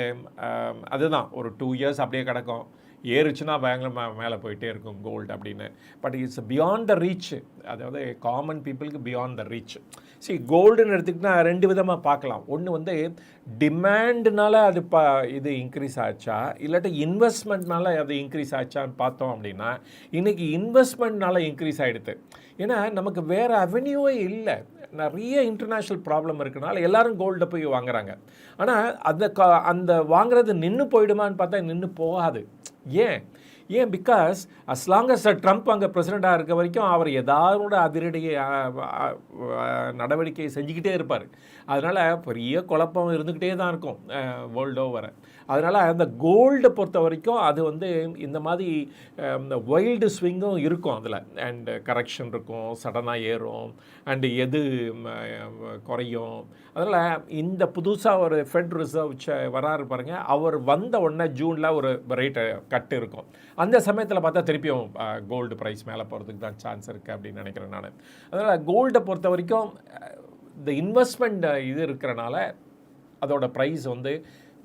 அதுதான் ஒரு 2 years அப்படியே கிடக்கும். ஏறுச்சுன்னா பயங்கர மேலே போயிட்டே இருக்கும் கோல்டு அப்படின்னு. But it's beyond the reach. அதாவது காமன் பீப்புளுக்கு பியாண்ட் த ரீச். கோல்டுன்னு எடுத்துக்கிட்டா 2 விதமாக பார்க்கலாம். ஒன்று வந்து டிமாண்ட்னால அது இது இன்க்ரீஸ் ஆச்சா, இல்லாட்டி இன்வெஸ்ட்மெண்ட்னால அது இன்க்ரீஸ் ஆச்சான்னு பார்த்தோம் அப்படின்னா இன்றைக்கி இன்வெஸ்ட்மெண்ட்னால இன்க்ரீஸ் ஆகிடுது. ஏன்னா நமக்கு வேறு அவென்யூவே இல்லை. நிறைய இன்டர்நேஷ்னல் ப்ராப்ளம் இருக்கனால எல்லோரும் கோல்டை போய் வாங்குறாங்க. ஆனால் அந்த வாங்குறது நின்று போயிடுமான்னு பார்த்தா நின்று போகாது. ஏன்? ஏன் because as long as Trump அங்கே பிரசிடெண்ட்டாக இருக்க வரைக்கும் அவர் ஏதாவது அதிரடி நடவடிக்கையை செஞ்சுக்கிட்டே இருப்பார். அதனால் பெரிய குழப்பம் இருந்துக்கிட்டே தான் இருக்கும் வேர்ல்டு ஓவர். அதனால் அந்த கோல்டை பொறுத்த வரைக்கும் அது வந்து இந்த மாதிரி இந்த வைல்டு ஸ்விங்கும் இருக்கும் அதில். அண்டு கரெக்ஷன் இருக்கும், சடனாக ஏறும், அண்டு எது குறையும். அதனால் இந்த புதுசாக ஒரு ஃபெட் ரிசர்வ் வராரு பாருங்கள், அவர் வந்த உடனே ஜூனில் ஒரு ரேட்டு கட்டு இருக்கும். அந்த சமயத்தில் பார்த்தா திருப்பியும் கோல்டு ப்ரைஸ் மேலே போகிறதுக்கு தான் சான்ஸ் இருக்குது அப்படின்னு நினைக்கிறேன் நான். அதனால் கோல்டை பொறுத்த வரைக்கும் இந்த இன்வெஸ்ட்மெண்ட் இது இருக்கிறனால அதோட ப்ரைஸ் வந்து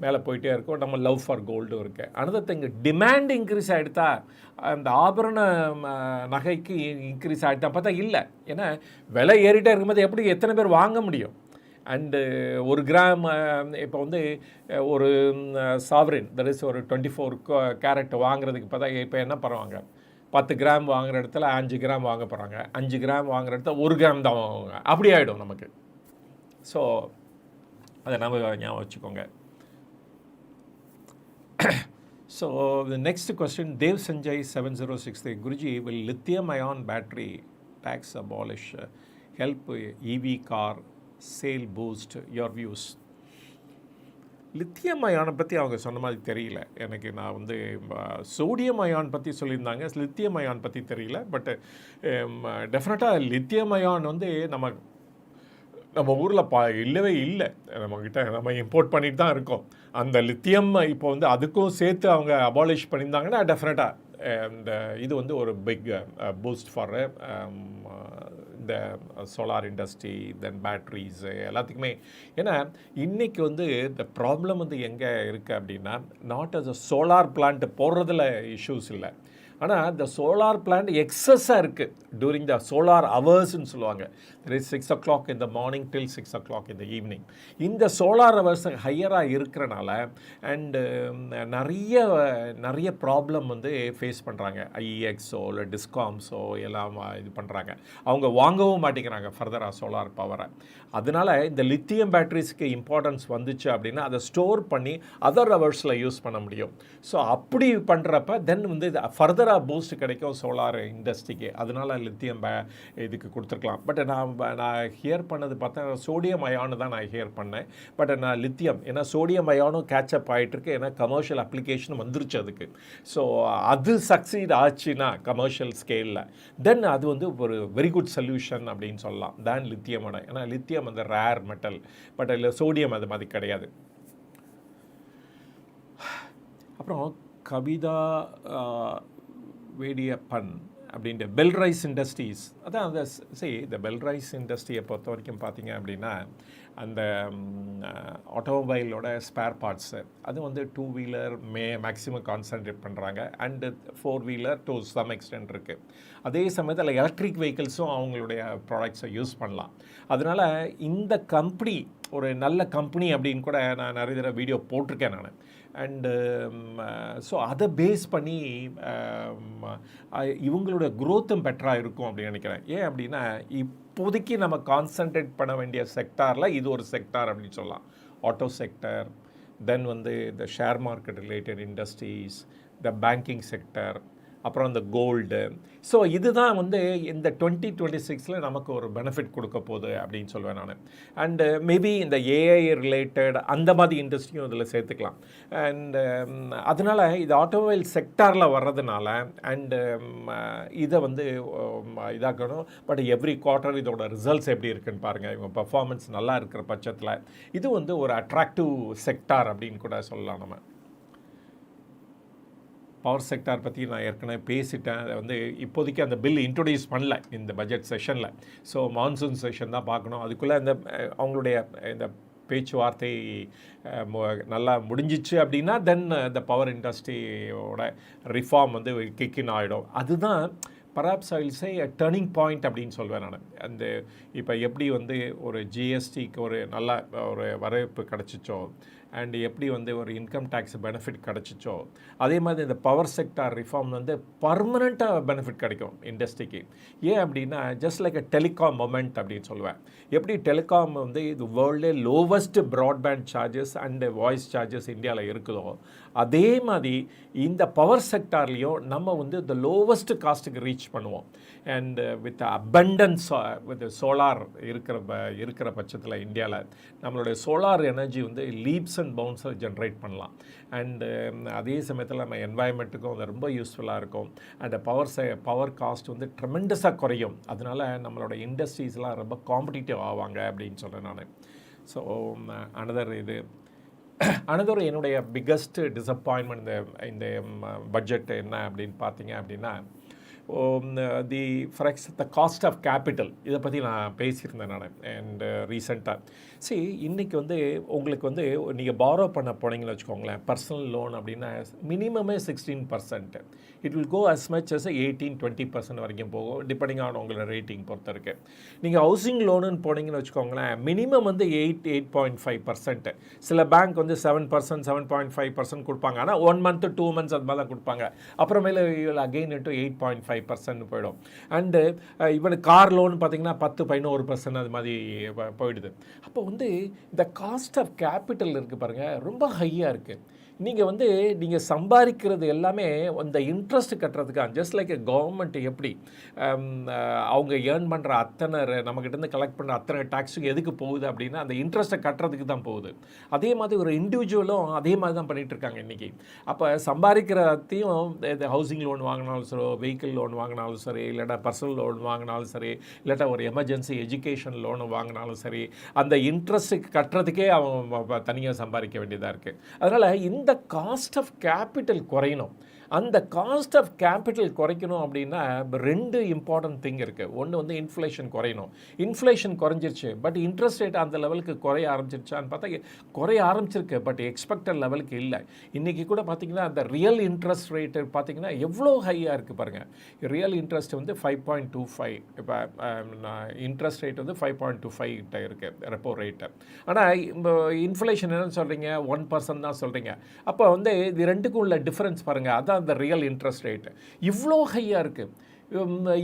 மேலே போயிட்டே இருக்கும். நம்ம லவ் ஃபார் கோல்டும் இருக்குது. அனதர் திங், டிமாண்ட் இன்க்ரீஸ் ஆகிடுதா, அந்த ஆபரண நகைக்கு இன்க்ரீஸ் ஆகிட்டா பார்த்தா இல்லை. ஏன்னா விலை ஏறிட்டே இருக்கும்போது எப்படி எத்தனை பேர் வாங்க முடியும்? அண்டு ஒரு கிராம் இப்போ வந்து ஒரு சாவரின் தட் இஸ் ஒரு 24 கேரட் வாங்குறதுக்கு பார்த்தா இப்போ என்ன பண்ணுவாங்க, 10 கிராம் வாங்குகிற இடத்துல 5 கிராம் வாங்க போகிறாங்க, 5 கிராம் வாங்குகிற இடத்துல 1 கிராம் தான் வாங்குவாங்க. அப்படி ஆகிடும் நமக்கு. ஸோ அதை நம்ம ஞாபகம் வச்சுக்கோங்க. So the next question, Dev Sanjay 7063, Guruji, will lithium ion battery tax abolish help EV car sale boost? Your views? Lithium அயானை பற்றி அவங்க சொன்ன மாதிரி தெரியல எனக்கு. நான் வந்து சோடியம் அயான் பற்றி சொல்லியிருந்தாங்க, லித்தியம் அயான் பற்றி தெரியல. பட் டெஃபினட்டாக லித்தியம் அயான் வந்து நம்ம ஊரில் இல்லவே இல்லை. நம்மக்கிட்ட நம்ம இம்போர்ட் பண்ணிட்டு தான் இருக்கோம். அந்த லித்தியம் இப்போ வந்து அதுக்கும் சேர்த்து அவங்க அபாலிஷ் பண்ணியிருந்தாங்கன்னா டெஃபினட்டாக இந்த இது வந்து ஒரு பிக் பூஸ்ட் ஃபார் இந்த சோலார் இண்டஸ்ட்ரி, தென் பேட்ரிஸ் எல்லாத்துக்குமே. ஏன்னா இன்றைக்கி வந்து இந்த ப்ராப்ளம் வந்து எங்கே இருக்குது அப்படின்னா, not as a solar plant போடுறதுல இஷ்யூஸ் இல்லை. ஆனால் இந்த சோலார் பிளான்ட் எக்ஸஸாக இருக்குது டூரிங் த சோலார் ஹவர்ஸ்ன்னு சொல்லுவாங்க. That is 6 o'clock in the morning till 6 o'clock in the evening. இந்த சோலார் ஹவர்ஸ் ஹையராக இருக்கிறனால அண்டு நிறைய ப்ராப்ளம் வந்து ஃபேஸ் பண்ணுறாங்க. ஐஎக்ஸோ இல்லை டிஸ்காம்ஸோ எல்லாம் இது பண்ணுறாங்க. அவங்க வாங்கவும் மாட்டேங்கிறாங்க ஃபர்தராக சோலார் பவரை. அதனால் இந்த லித்தியம் பேட்டரிஸ்க்கு இம்பார்ட்டன்ஸ் வந்துச்சு அப்படின்னா அதை ஸ்டோர் பண்ணி அதர் ஹவர்ஸில் யூஸ் பண்ண முடியும். ஸோ அப்படி பண்ணுறப்ப தென் வந்து ஃபர்தராக பூஸ்ட் கிடைக்கும் சோலார் இண்டஸ்ட்ரிக்கு. அதனால் லித்தியம் இதுக்கு கொடுத்துருக்கலாம். பட் நான் ஹியர் பண்ணது பார்த்தா சோடியம் அயானு தான் நான் ஹியர் பண்ணேன். பட் நான் லித்தியம், ஏன்னா சோடியம் அயானும் கேட்சப் ஆகிட்டுருக்கு. ஏன்னா கமர்ஷியல் அப்ளிகேஷன் வந்துருச்சு அதுக்கு. ஸோ அது சக்சீட் ஆச்சுன்னா கமர்ஷியல் ஸ்கேலில் தென் அது வந்து ஒரு வெரி குட் சொல்யூஷன் அப்படின்னு சொல்லலாம் தான் லித்தியமோட. ஏன்னா லித்தியம் அந்த ரேர் மெட்டல், பட் இல்லை சோடியம் அது மாதிரி கிடையாது. அப்புறம் கவிதா வேடியப்பன் அப்படின்ட்டு பெல் ரைஸ் இண்டஸ்ட்ரீஸ், அதான் அந்த இந்த பெல் ரைஸ் இண்டஸ்ட்ரியை பொறுத்த வரைக்கும் பார்த்தீங்க அப்படின்னா அந்த ஆட்டோமொபைலோட ஸ்பேர் பார்ட்ஸு அது வந்து 2 வீலர் மேக்ஸிமம் கான்சன்ட்ரேட் பண்ணுறாங்க. And 4 wheeler to some extent இருக்குது. அதே சமயத்தில் எலக்ட்ரிக் வெஹிக்கிள்ஸும் அவங்களுடைய ப்ராடக்ட்ஸை யூஸ் பண்ணலாம். அதனால் இந்த கம்பெனி ஒரு நல்ல கம்பெனி அப்படின்னு கூட நான் நிறைய தடவை வீடியோ போட்டிருக்கேன் நான். அண்டு ஸோ அதை பேஸ் பண்ணி இவங்களோட க்ரோத்தும் பெட்டராக இருக்கும் அப்படின்னு நினைக்கிறேன். ஏன் அப்படின்னா இப்போதைக்கு நம்ம கான்சன்ட்ரேட் பண்ண வேண்டிய செக்டாரில் இது ஒரு செக்டார் அப்படின்னு சொல்லலாம். ஆட்டோ செக்டர், தென் வந்து இந்த ஷேர் மார்க்கெட் ரிலேட்டட் இண்டஸ்ட்ரீஸ், த பேங்கிங் செக்டர், அப்புறம் இந்த கோல்டு. ஸோ இதுதான் வந்து இந்த 2026 நமக்கு ஒரு பெனிஃபிட் கொடுக்க போகுது அப்படின்னு சொல்லுவேன் நான். அண்டு மேபி இந்த ஏஐ ரிலேட்டட் அந்த மாதிரி இண்டஸ்ட்ரியும் இதில் சேர்த்துக்கலாம். அண்டு அதனால் இது ஆட்டோமொபைல் செக்டாரில் வர்றதுனால அண்டு இதை வந்து இதாக்கணும். பட் எவ்ரி குவார்ட்டர் இதோட ரிசல்ட்ஸ் எப்படி இருக்குன்னு பாருங்கள். இவங்க பர்ஃபார்மன்ஸ் நல்லா இருக்கிற பட்சத்தில் இது வந்து ஒரு அட்ராக்டிவ் செக்டார் அப்படின்னு கூட சொல்லலாம் நம்ம. பவர் செக்டார் பற்றி நான் ஏற்கனவே பேசிட்டேன். அதை வந்து இப்போதைக்கு அந்த பில் இன்ட்ரொடியூஸ் பண்ணல இந்த பட்ஜெட் செஷனில். ஸோ மான்சூன் செஷன் தான் பார்க்கணும். அதுக்குள்ளே இந்த அவங்களுடைய இந்த பேச்சுவார்த்தை நல்லா முடிஞ்சிச்சு அப்படின்னா தென் இந்த பவர் இண்டஸ்ட்ரியோட ரிஃபார்ம் வந்து கிக்கின் ஆகிடும். அதுதான் perhaps I will say turning point அப்படின்னு சொல்வேன் நான். அந்த இப்போ எப்படி வந்து ஒரு ஜிஎஸ்டிக்கு ஒரு நல்ல ஒரு வரவேற்பு கிடச்சிச்சோ, அண்ட் எப்படி வந்து ஒரு இன்கம் டேக்ஸ் பெனிஃபிட் கிடச்சிச்சோ, அதே மாதிரி இந்த பவர் செக்டார் ரிஃபார்ம் வந்து பர்மனெண்ட்டாக பெனிஃபிட் கிடைக்கும் இண்டஸ்ட்ரிக்கு. ஏன் அப்படின்னா just like a telecom moment அப்படின்னு சொல்லுவேன். எப்படி டெலிகாம் வந்து இது வேர்ல்டே lowest broadband charges and voice charges இந்தியாவில் இருக்குதோ, அதே மாதிரி இந்த பவர் செக்டார்லேயும் நம்ம வந்து இந்த லோவஸ்ட் காஸ்ட்டுக்கு ரீச் பண்ணுவோம். And with abundance with solar இருக்கிற பட்சத்தில் இந்தியாவில் நம்மளுடைய சோலார் எனர்ஜி வந்து லீப்ஸ் அண்ட் பவுன்ஸை ஜென்ரேட் பண்ணலாம். அண்டு அதே சமயத்தில் நம்ம என்வாயன்மெண்ட்டுக்கும் அது ரொம்ப யூஸ்ஃபுல்லாக இருக்கும். அண்ட் பவர் காஸ்ட் வந்து ட்ரெமெண்டஸாக குறையும். அதனால் நம்மளோட இண்டஸ்ட்ரீஸ்லாம் ரொம்ப காம்படிட்டிவ் ஆவாங்க அப்படின்னு சொல்கிறேன் நான். ஸோ அனதர் என்னுடைய பிக்கஸ்ட் டிசப்பாயின்மெண்ட் இந்த பட்ஜெட் என்ன அப்படின்னு பார்த்தீங்க அப்படின்னா, த காஸ்ட் ஆஃப் கேபிட்டல் இதை பற்றி நான் பேசியிருந்தேன் நான். அண்ட் ரீசெண்டாக இன்றைக்கி வந்து உங்களுக்கு வந்து நீங்கள் பாரோ பண்ண போனீங்கன்னு வச்சுக்கோங்களேன், பர்சனல் லோன் அப்படின்னா மினிமமே 16%. It will go as much as 18-20% வரைக்கும் போகும், டிபெண்டிங் ஆன் உங்களோட ரேட்டிங் பொறுத்த இருக்குது. நீங்கள் ஹவுசிங் லோனுன்னு போனீங்கன்னு வச்சுக்கோங்களேன், மினிமம் வந்து 8.5%. சில பேங்க் வந்து 7%, 7.5% கொடுப்பாங்க. ஆனால் 1 month 2 months அது மாதிரி தான் கொடுப்பாங்க. அப்புறமேல அகெயின் இன்ட்டு 8.5% போயிடும். அண்டு இவனுக்கு கார் லோன் பார்த்தீங்கன்னா 10-11% அது மாதிரி போயிடுது. அப்போ வந்து இந்த காஸ்ட் ஆஃப் கேபிட்டல் இருக்குது பாருங்கள், ரொம்ப ஹையாக இருக்குது. நீங்கள் சம்பாதிக்கிறது எல்லாமே அந்த இன்ட்ரெஸ்ட் கட்டுறதுக்காக, ஜஸ்ட் லைக் கவர்மெண்ட் எப்படி அவங்க ஏர்ன் பண்ணுற அத்தனை நம்மக்கிட்டேருந்து கலெக்ட் பண்ணுற அத்தனை டேக்ஸுக்கு எதுக்கு போகுது அப்படின்னா அந்த இன்ட்ரெஸ்ட்டை கட்டுறதுக்கு தான் போகுது. அதே மாதிரி ஒரு இண்டிவிஜுவலும் அதே மாதிரி தான் பண்ணிகிட்டு இருக்காங்க இன்றைக்கி. அப்போ சம்பாதிக்கிறதையும் இந்த ஹவுசிங் லோன் வாங்கினாலும் சரி, வெஹிக்கிள் லோன் வாங்கினாலும் சரி, இல்லாட்டா பர்சனல் லோன் வாங்கினாலும் சரி, இல்லாட்டா ஒரு எமர்ஜென்சி எஜுகேஷன் லோனு வாங்கினாலும் சரி, அந்த இன்ட்ரெஸ்ட்டுக்கு கட்டுறதுக்கே அவன் தனியாக சம்பாதிக்க வேண்டியதாக இருக்குது. அதனால் இந்த காஸ்ட் ஆஃப் கேபிட்டல் குறையணும். அந்த காஸ்ட் ஆஃப் கேபிட்டல் குறைக்கணும் அப்படின்னா 2 இம்பார்ட்டன்ட் திங் இருக்குது. ஒன்று வந்து இன்ஃப்ளேஷன் குறையணும். இன்ஃப்ளேஷன் குறைஞ்சிருச்சு, பட் இன்ட்ரெஸ்ட் ரேட் அந்த லெவலுக்கு குறைய ஆரம்பிச்சிருச்சான்னு பார்த்தா குறைய ஆரம்பிச்சிருக்கு, பட் எக்ஸ்பெக்டட் லெவலுக்கு இல்லை. இன்றைக்கி கூட பார்த்திங்கன்னா அந்த ரியல் இன்ட்ரெஸ்ட் ரேட்டு பார்த்திங்கன்னா எவ்வளோ ஹையாக இருக்குது பாருங்கள். ரியல் இன்ட்ரெஸ்ட் வந்து 5.25, இப்போ இன்ட்ரெஸ்ட் ரேட் வந்து 5.25 கிட்ட இருக்குது ரெப்போ ரேட்டு. ஆனால் இன்ஃப்ளேஷன் என்னன்னு சொல்கிறீங்க, 1% தான் சொல்கிறீங்க. அப்போ வந்து இது ரெண்டுக்கும் உள்ள டிஃப்ரென்ஸ் பாருங்கள். அதான் அந்த ரியல் இன்ட்ரெஸ்ட் ரேட்டு இவ்வளோ ஹையாக இருக்குது.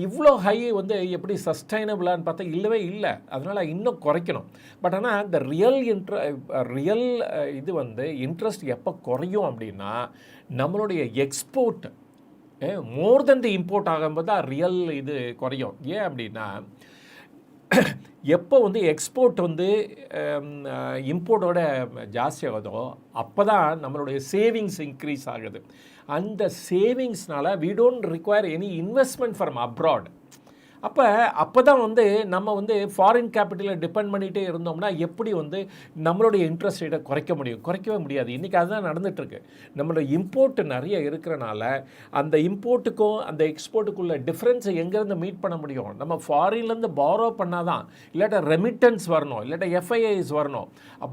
இவ்வளோ ஹை வந்து எப்படி சஸ்டைனபிளான்னு பார்த்தா இல்லவே இல்லை. அதனால் இன்னும் குறைக்கணும். பட் ஆனால் இந்த ரியல் இது வந்து இன்ட்ரெஸ்ட் எப்போ குறையும் அப்படின்னா நம்மளுடைய எக்ஸ்போர்ட் மோர் தென் தி இம்போர்ட் ஆகும்போது தான் ரியல் இது குறையும். ஏன் அப்படின்னா எப்போ வந்து எக்ஸ்போர்ட் வந்து இம்போர்ட்டோட ஜாஸ்தியாகுதோ அப்போ தான் நம்மளுடைய சேவிங்ஸ் இன்க்ரீஸ் ஆகுது. அந்த சேவிங்ஸ்னால் we don't require any investment from abroad. அப்போ தான் வந்து நம்ம வந்து ஃபாரின் கேபிட்டலை டிபெண்ட் பண்ணிகிட்டே இருந்தோம்னா எப்படி வந்து நம்மளுடைய இன்ட்ரெஸ்ட் ரேட்டை குறைக்கவே முடியாது. இன்றைக்கி அதுதான் நடந்துகிட்ருக்கு. நம்மளோட இம்போர்ட் நிறைய இருக்கிறனால அந்த இம்போர்ட்டுக்கும் அந்த எக்ஸ்போர்ட்டுக்குள்ள டிஃப்ரென்ஸை எங்கேருந்து மீட் பண்ண முடியும்? நம்ம ஃபாரின்லேருந்து பாரோ பண்ணால் தான், இல்லாட்டா ரெமிட்டன்ஸ் வரணும், இல்லாட்டா எஃப்ஐஐஸ் வரணும்.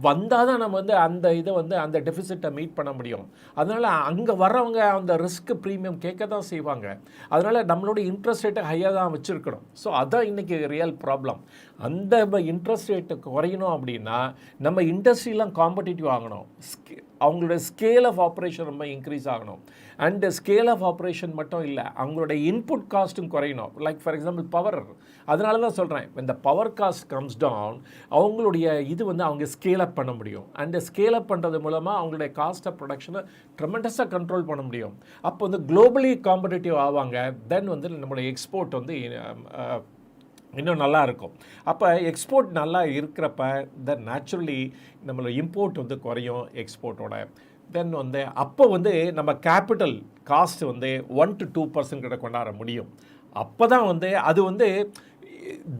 வந்தால் தான் நம்ம வந்து அந்த இதை வந்து அந்த டெஃபிசிட்டை மீட் பண்ண முடியும். அதனால் அங்கே வர்றவங்க அந்த ரிஸ்க் ப்ரீமியம் கேட்க தான் செய்வாங்க. அதனால் நம்மளோட இன்ட்ரெஸ்ட் ரேட்டை ஹையாக தான் வச்சுருக்கணும். ஸோ அதான் இன்றைக்கி ரியல் ப்ராப்ளம். அந்த இன்ட்ரெஸ்ட் ரேட்டு குறையணும் அப்படின்னா நம்ம இண்டஸ்ட்ரிலாம் காம்படிட்டிவ் ஆகணும். அவங்களோட ஸ்கேல் ஆஃப் ஆப்ரேஷன் ரொம்ப இன்க்ரீஸ் ஆகணும். அண்டு ஸ்கேல் ஆஃப் ஆப்ரேஷன் மட்டும் இல்லை, அவங்களோட இன்புட் காஸ்ட்டும் குறையணும். Like for example power. அதனால தான் சொல்கிறேன், இந்த பவர் காஸ்ட் கம்ஸ் டவுன், அவங்களுடைய இது வந்து அவங்க ஸ்கேல் அப் பண்ண முடியும். அண்டு ஸ்கேல் அப் பண்ணுறது மூலமாக அவங்களுடைய காஸ்ட் ஆஃப் ப்ரொடக்ஷனை ட்ரெமெண்டஸாக கண்ட்ரோல் பண்ண முடியும். அப்போ வந்து குளோபலி காம்படிட்டிவ் ஆவாங்க. தென் வந்து நம்மளுடைய எக்ஸ்போர்ட் வந்து இன்னும் நல்லா இருக்கும். அப்போ எக்ஸ்போர்ட் நல்லா இருக்கிறப்ப தென் நேச்சுரலி நம்மளோட இம்போர்ட் வந்து குறையும் எக்ஸ்போர்ட்டோட. தென் வந்து அப்போ வந்து நம்ம கேபிட்டல் காஸ்ட் வந்து 1 to 2% கிட்ட கொண்டாட முடியும். அப்போ தான் வந்து அது வந்து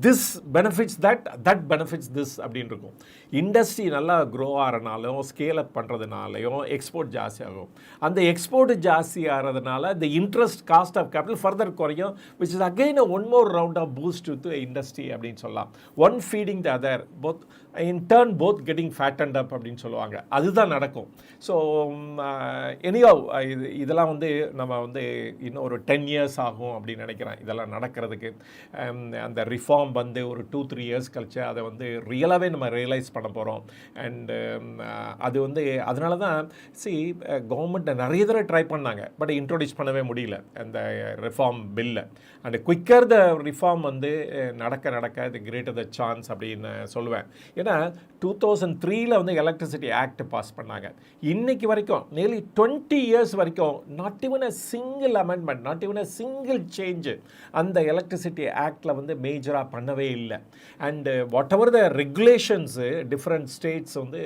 this benefits that benefits this அப்படின்னு இருக்கும். இண்டஸ்ட்ரி நல்லா க்ரோ ஆகிறனாலும் ஸ்கேல் அப் பண்ணுறதுனாலையும் எக்ஸ்போர்ட் ஜாஸ்தி ஆகும். அந்த எக்ஸ்போர்ட் ஜாஸ்தி ஆகிறதுனால இந்த interest cost of capital further குறையும், which is again one more round of boost to industry அப்படின்னு சொல்லலாம். One feeding the other both in turn both getting fattened up அப்படின்னு சொல்லுவாங்க. அதுதான் நடக்கும். ஸோ எனியாவ் இதெல்லாம் வந்து நம்ம வந்து இன்னும் ஒரு 10 இயர்ஸ் ஆகும் அப்படின்னு நினைக்கிறேன் இதெல்லாம் நடக்கிறதுக்கு. அந்த ரிஃபார்ம் வந்து ஒரு 2-3 இயர்ஸ் கழிச்சு அதை வந்து ரியலாகவே நம்ம ரியலைஸ் பண்ண போகிறோம். அண்டு அது வந்து அதனால தான் கவர்மெண்ட் நிறைய தடவை ட்ரை பண்ணாங்க, பட் இன்ட்ரோடியூஸ் பண்ணவே முடியல அந்த ரிஃபார்ம் பில்லை. அண்ட் குயிக்கர் த ரிஃபார்ம் வந்து நடக்க இது கிரேட்டர் த சான்ஸ் அப்படின்னு சொல்லுவேன். ஏன்னா 2003 வந்து எலக்ட்ரிசிட்டி ஆக்ட் பாஸ் பண்ணாங்க. இன்னைக்கு வரைக்கும் நியர்லி 20 இயர்ஸ் வரைக்கும் not even a single amendment, not even a single change அந்த எலக்ட்ரிசிட்டி ஆக்டில் வந்து மேஜராக பண்ணவே இல்லை. And whatever the regulations different states வந்து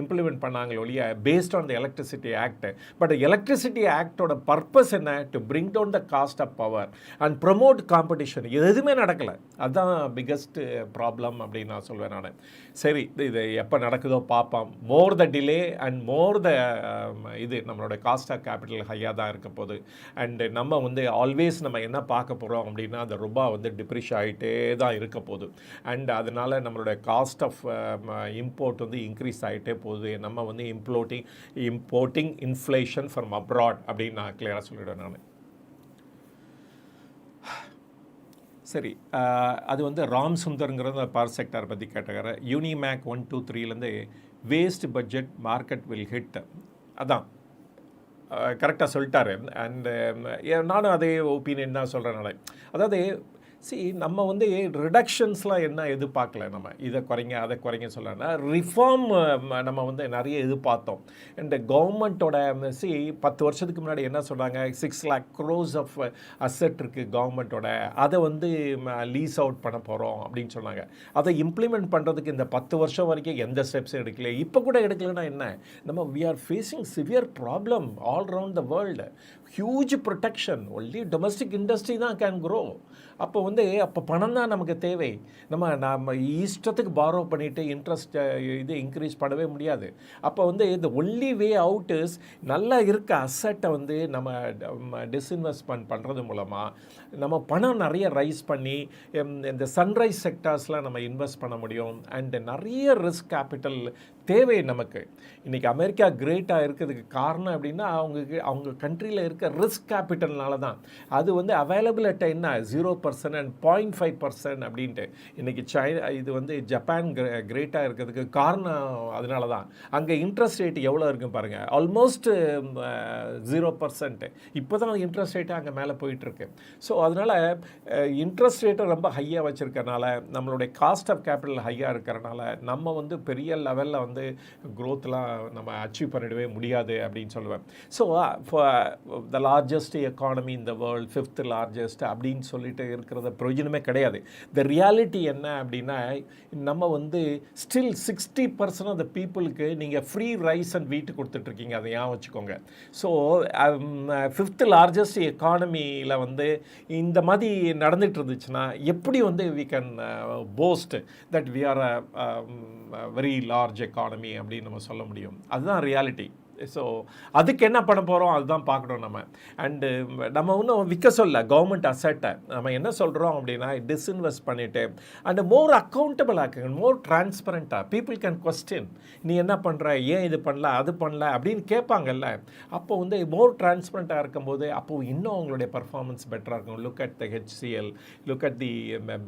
இம்ப்ளிமெண்ட் பண்ணாங்களோ ஒழிய based on the electricity act. But electricity ஆக்டோட பர்பஸ் என்ன? To bring down the cost of power and promote competition. இது எதுவுமே நடக்கலை. அதுதான் பிக்கஸ்ட் ப்ராப்ளம் அப்படின்னு நான் சொல்வேன் நான். சரி, இது எப்போ நடக்குதோ பார்ப்போம். மோர் த டிலே அண்ட் மோர் த இது நம்மளோட காஸ்ட் ஆஃப் கேபிட்டல் ஹையாக தான் இருக்க போகுது. அண்டு நம்ம வந்து ஆல்வேஸ் நம்ம என்ன பார்க்க போகிறோம் அப்படின்னா அந்த ரூபா வந்து டிப்ரிஷ் ஆகிட்டே தான் இருக்க போகுது. அண்ட் அதனால் நம்மளோட காஸ்ட் ஆஃப் இம்போர்ட் வந்து இன்க்ரீஸ் ஆகிட்டே போகுது. நம்ம வந்து இம்போர்ட்டிங் இன்ஃப்ளேஷன் ஃப்ரம் அப்ராட் அப்படின்னு நான் கிளியராக சொல்லிவிடுவேன் நான். சரி, அது வந்து ராம் சுந்தருங்கிறது பவர் செக்டார் பற்றி கேட்டுக்கிற யூனிமேக் 1-2-3லேருந்து waste budget market will hit. அதான் கரெக்டாக சொல்லிட்டாரு. அண்டு நானும் அதே ஒப்பீனியன் தான் சொல்கிறேன். அதாவது நம்ம வந்து ரிடக்ஷன்ஸ்லாம் என்ன எதிர்பார்க்கல. நம்ம இதை குறைங்க அதை குறைங்க சொல்லனா ரிஃபார்ம் நம்ம வந்து நிறைய எதிர்பார்த்தோம். இந்த கவர்மெண்ட்டோட 10 வருஷத்துக்கு முன்னாடி என்ன சொல்கிறாங்க, 6 lakh crores ஆஃப் அசெட் இருக்குது கவர்மெண்ட்டோட, அதை வந்து லீஸ் அவுட் பண்ண போகிறோம் அப்படின்னு சொன்னாங்க. அதை இம்ப்ளிமெண்ட் பண்ணுறதுக்கு இந்த 10 வருஷம் வரைக்கும் எந்த ஸ்டெப்ஸும் எடுக்கல. இப்போ கூட எடுக்கலைன்னா என்ன, நம்ம we are facing severe problem all around the world. Huge protection, only domestic industry தான் கேன் க்ரோ. அப்போ பணம் தான் நமக்கு தேவை. நம்ம இஷ்டத்துக்கு பாரோ பண்ணிவிட்டு இன்ட்ரெஸ்ட் இது இன்க்ரீஸ் பண்ணவே முடியாது. அப்போ வந்து இந்த ஒன்லி வே அவுட் இஸ் நல்லா இருக்க அசட்டை வந்து நம்ம டிஸ்இன்வெஸ்ட்மெண்ட் பண்ணுறது மூலமாக நம்ம பணம் நிறைய ரைஸ் பண்ணி இந்த சன்ரைஸ் செக்டார்ஸ்லாம் நம்ம இன்வெஸ்ட் பண்ண முடியும். அண்டு நிறைய ரிஸ்க் கேபிட்டல் தேவை நமக்கு. இன்றைக்கி அமெரிக்கா கிரேட்டாக இருக்கிறதுக்கு காரணம் அப்படின்னா அவங்க கண்ட்ரியில் இருக்க ரிஸ்க் கேபிட்டல்னால தான். அது வந்து அவைலபிலிட்டி என்ன 0% அண்ட் 0.5% அப்படின்ட்டு. இன்றைக்கி இது வந்து ஜப்பான் கிரேட்டாக இருக்கிறதுக்கு காரணம் அதனால தான். அங்கே இன்ட்ரெஸ்ட் ரேட் எவ்வளோ இருக்குன்னு பாருங்கள், ஆல்மோஸ்ட் 0%. இப்போ தான் இன்ட்ரெஸ்ட் ரேட்டு அங்கே மேலே போயிட்டுருக்கு. ஸோ அதனால் இன்ட்ரெஸ்ட் ரேட்டை ரொம்ப ஹையாக வச்சுருக்கறனால நம்மளுடைய காஸ்ட் ஆஃப் கேபிட்டல் ஹையாக இருக்கிறனால நம்ம வந்து பெரிய லெவலில் வந்து க்ரோத்லாம் நம்ம அச்சீவ் பண்ணிடவே முடியாது அப்படின்னு சொல்லுவேன். So the largest economy in the world, 5th largest அப்படின்னு சொல்லிட்டு இருக்கிறத பிரயோஜனமே கிடையாது. த ரியாலிட்டி என்ன அப்படின்னா நம்ம வந்து ஸ்டில் 60% ஆஃப் த பீப்புளுக்கு நீங்கள் ஃப்ரீ ரைஸ் அண்ட் வீட்டு கொடுத்துட்ருக்கீங்க. அதை ஏன் வச்சுக்கோங்க. ஸோ 5th லார்ஜஸ்ட் எக்கானமியில் வந்து இந்த மாதிரி நடந்துகிட்டு இருந்துச்சுன்னா எப்படி வந்து we can boast that we are a very large economy அப்படின்னு நம்ம சொல்ல முடியும். அதுதான் ரியாலிட்டி. ஸோ அதுக்கு என்ன பண்ண போகிறோம் அதுதான் பார்க்கணும் நம்ம. அண்டு நம்ம இன்னும் விற்க சொல்ல கவர்மெண்ட் அசட்டை நம்ம என்ன சொல்கிறோம் அப்படின்னா டிஸ்இன்வெஸ்ட் பண்ணிவிட்டு அண்டு மோர் அக்கௌண்டபிள் ஆக்குங்க, மோர் டிரான்ஸ்பரண்ட்டாக பீப்புள் கேன் கொஸ்டின், நீ என்ன பண்ணுற, ஏன் இது பண்ணல அது பண்ணல அப்படின்னு கேட்பாங்கல்ல. அப்போ வந்து மோர் டிரான்ஸ்பரண்ட்டாக இருக்கும்போது அப்போது இன்னும் அவங்களுடைய பர்ஃபார்மன்ஸ் பெட்டராக இருக்கும். Look at the HCL, look at the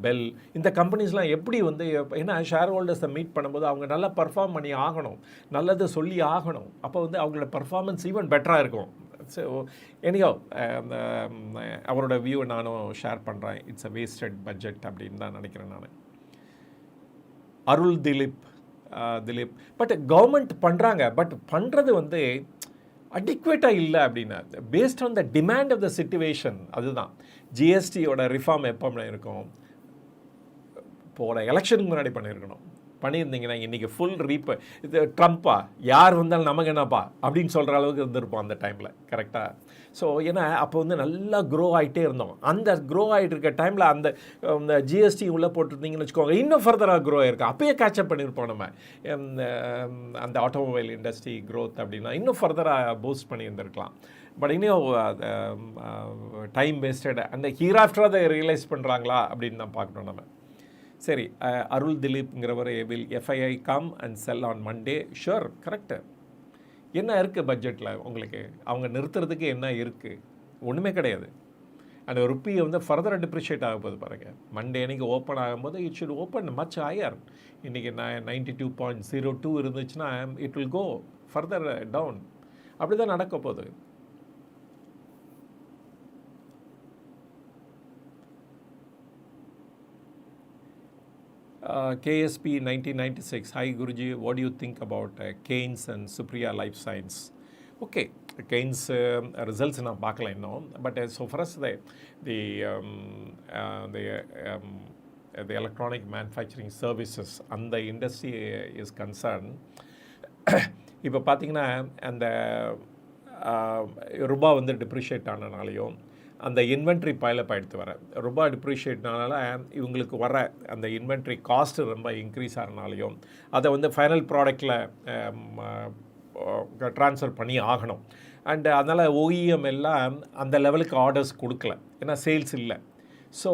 bell, இந்த கம்பெனிஸ்லாம் எப்படி வந்து ஏன்னா ஷேர் ஹோல்டர்ஸை மீட் பண்ணும்போது அவங்க நல்லா பர்ஃபார்ம் பண்ணி ஆகணும், நல்லது சொல்லி ஆகணும். அப்போ வந்து அவங்களோட பர்ஃபார்மன்ஸ் ஈவன் பெட்டராக இருக்கும். ஸோ எனியோ அவரோட வியூவை நானும் ஷேர் பண்ணுறேன். இட்ஸ் அ வேஸ்டட் பட்ஜெட் அப்படின்னு தான் நினைக்கிறேன் நான். அருள் திலீப் பட் கவர்மெண்ட் பண்ணுறாங்க, பட் பண்ணுறது வந்து அடிக்வேட்டாக இல்லை அப்படின்னா based on the demand of the situation. அதுதான் ஜிஎஸ்டியோட ரிஃபார்ம் எப்போ இருக்கும், போன எலெக்ஷனுக்கு முன்னாடி பண்ணியிருந்தீங்கன்னா இன்றைக்கி ஃபுல் இது ட்ரம்ப்பா யார் வந்தாலும் நமக்கு என்னப்பா அப்படின்னு சொல்கிற அளவுக்கு இருந்திருப்போம் அந்த டைமில். கரெக்டாக? ஸோ ஏன்னா அப்போ வந்து நல்லா க்ரோ ஆகிட்டே இருந்தோம். அந்த க்ரோ ஆகிட்டு இருக்க டைமில் அந்த ஜிஎஸ்டி உள்ளே போட்டிருந்தீங்கன்னு வச்சுக்கோங்க, இன்னும் ஃபர்தராக க்ரோ ஆகிருக்கும். அப்போயே கேட்சப் பண்ணியிருப்போம் நம்ம. அந்த ஆட்டோமொபைல் இண்டஸ்ட்ரி க்ரோத் அப்படின்னா இன்னும் ஃபர்தராக பூஸ்ட் பண்ணியிருந்திருக்கலாம். பட் இன்னும் டைம் வேஸ்டட். அந்த ஹியர் ஆஃப்டர் அதை ரியலைஸ் பண்ணுறாங்களா அப்படின்னு தான் பார்க்கணும் நம்ம. சரி, அருள் திலீப்ங்கிறவர் will FII come and sell on Monday. Sure, correct. என்ன இருக்குது பட்ஜெட்டில் உங்களுக்கு? அவங்க நிறுத்துறதுக்கு என்ன இருக்குது? ஒன்றுமே கிடையாது. அந்த ருப்பியை வந்து ஃபர்தராக டிப்ரிஷியேட் ஆக போகுது பாருங்கள். மண்டே அன்றைக்கி ஓப்பன் ஆகும்போது it should open much higher. இன்றைக்கி 92.02 இருந்துச்சுன்னா it will go further down. அப்படி தான் நடக்க போகுது. KSP 1996. Hi Guruji, what do you think about Keynes and Supriya Life Science? Okay, Keynes results நான் பார்க்கல இன்னும். But so for us the electronic manufacturing services அந்த industry is concerned. இப்போ பார்த்தீங்கன்னா அந்த ரூபா வந்து டிப்ரிஷியேட் ஆனனாலையும் அந்த இன்வென்ட்ரி பைலப் எடுத்து வர ரூபா டிப்ரிஷியேட்னால இவங்களுக்கு வர அந்த இன்வென்ட்ரி காஸ்ட்டு ரொம்ப இன்க்ரீஸ் ஆகிறனாலையும் அதை வந்து ஃபைனல் ப்ராடக்டில் ட்ரான்ஸ்ஃபர் பண்ணி ஆகணும். அண்டு அதனால் ஓஇஎம் எல்லாம் அந்த லெவலுக்கு ஆர்டர்ஸ் கொடுக்கல, ஏன்னா சேல்ஸ் இல்லை. ஸோ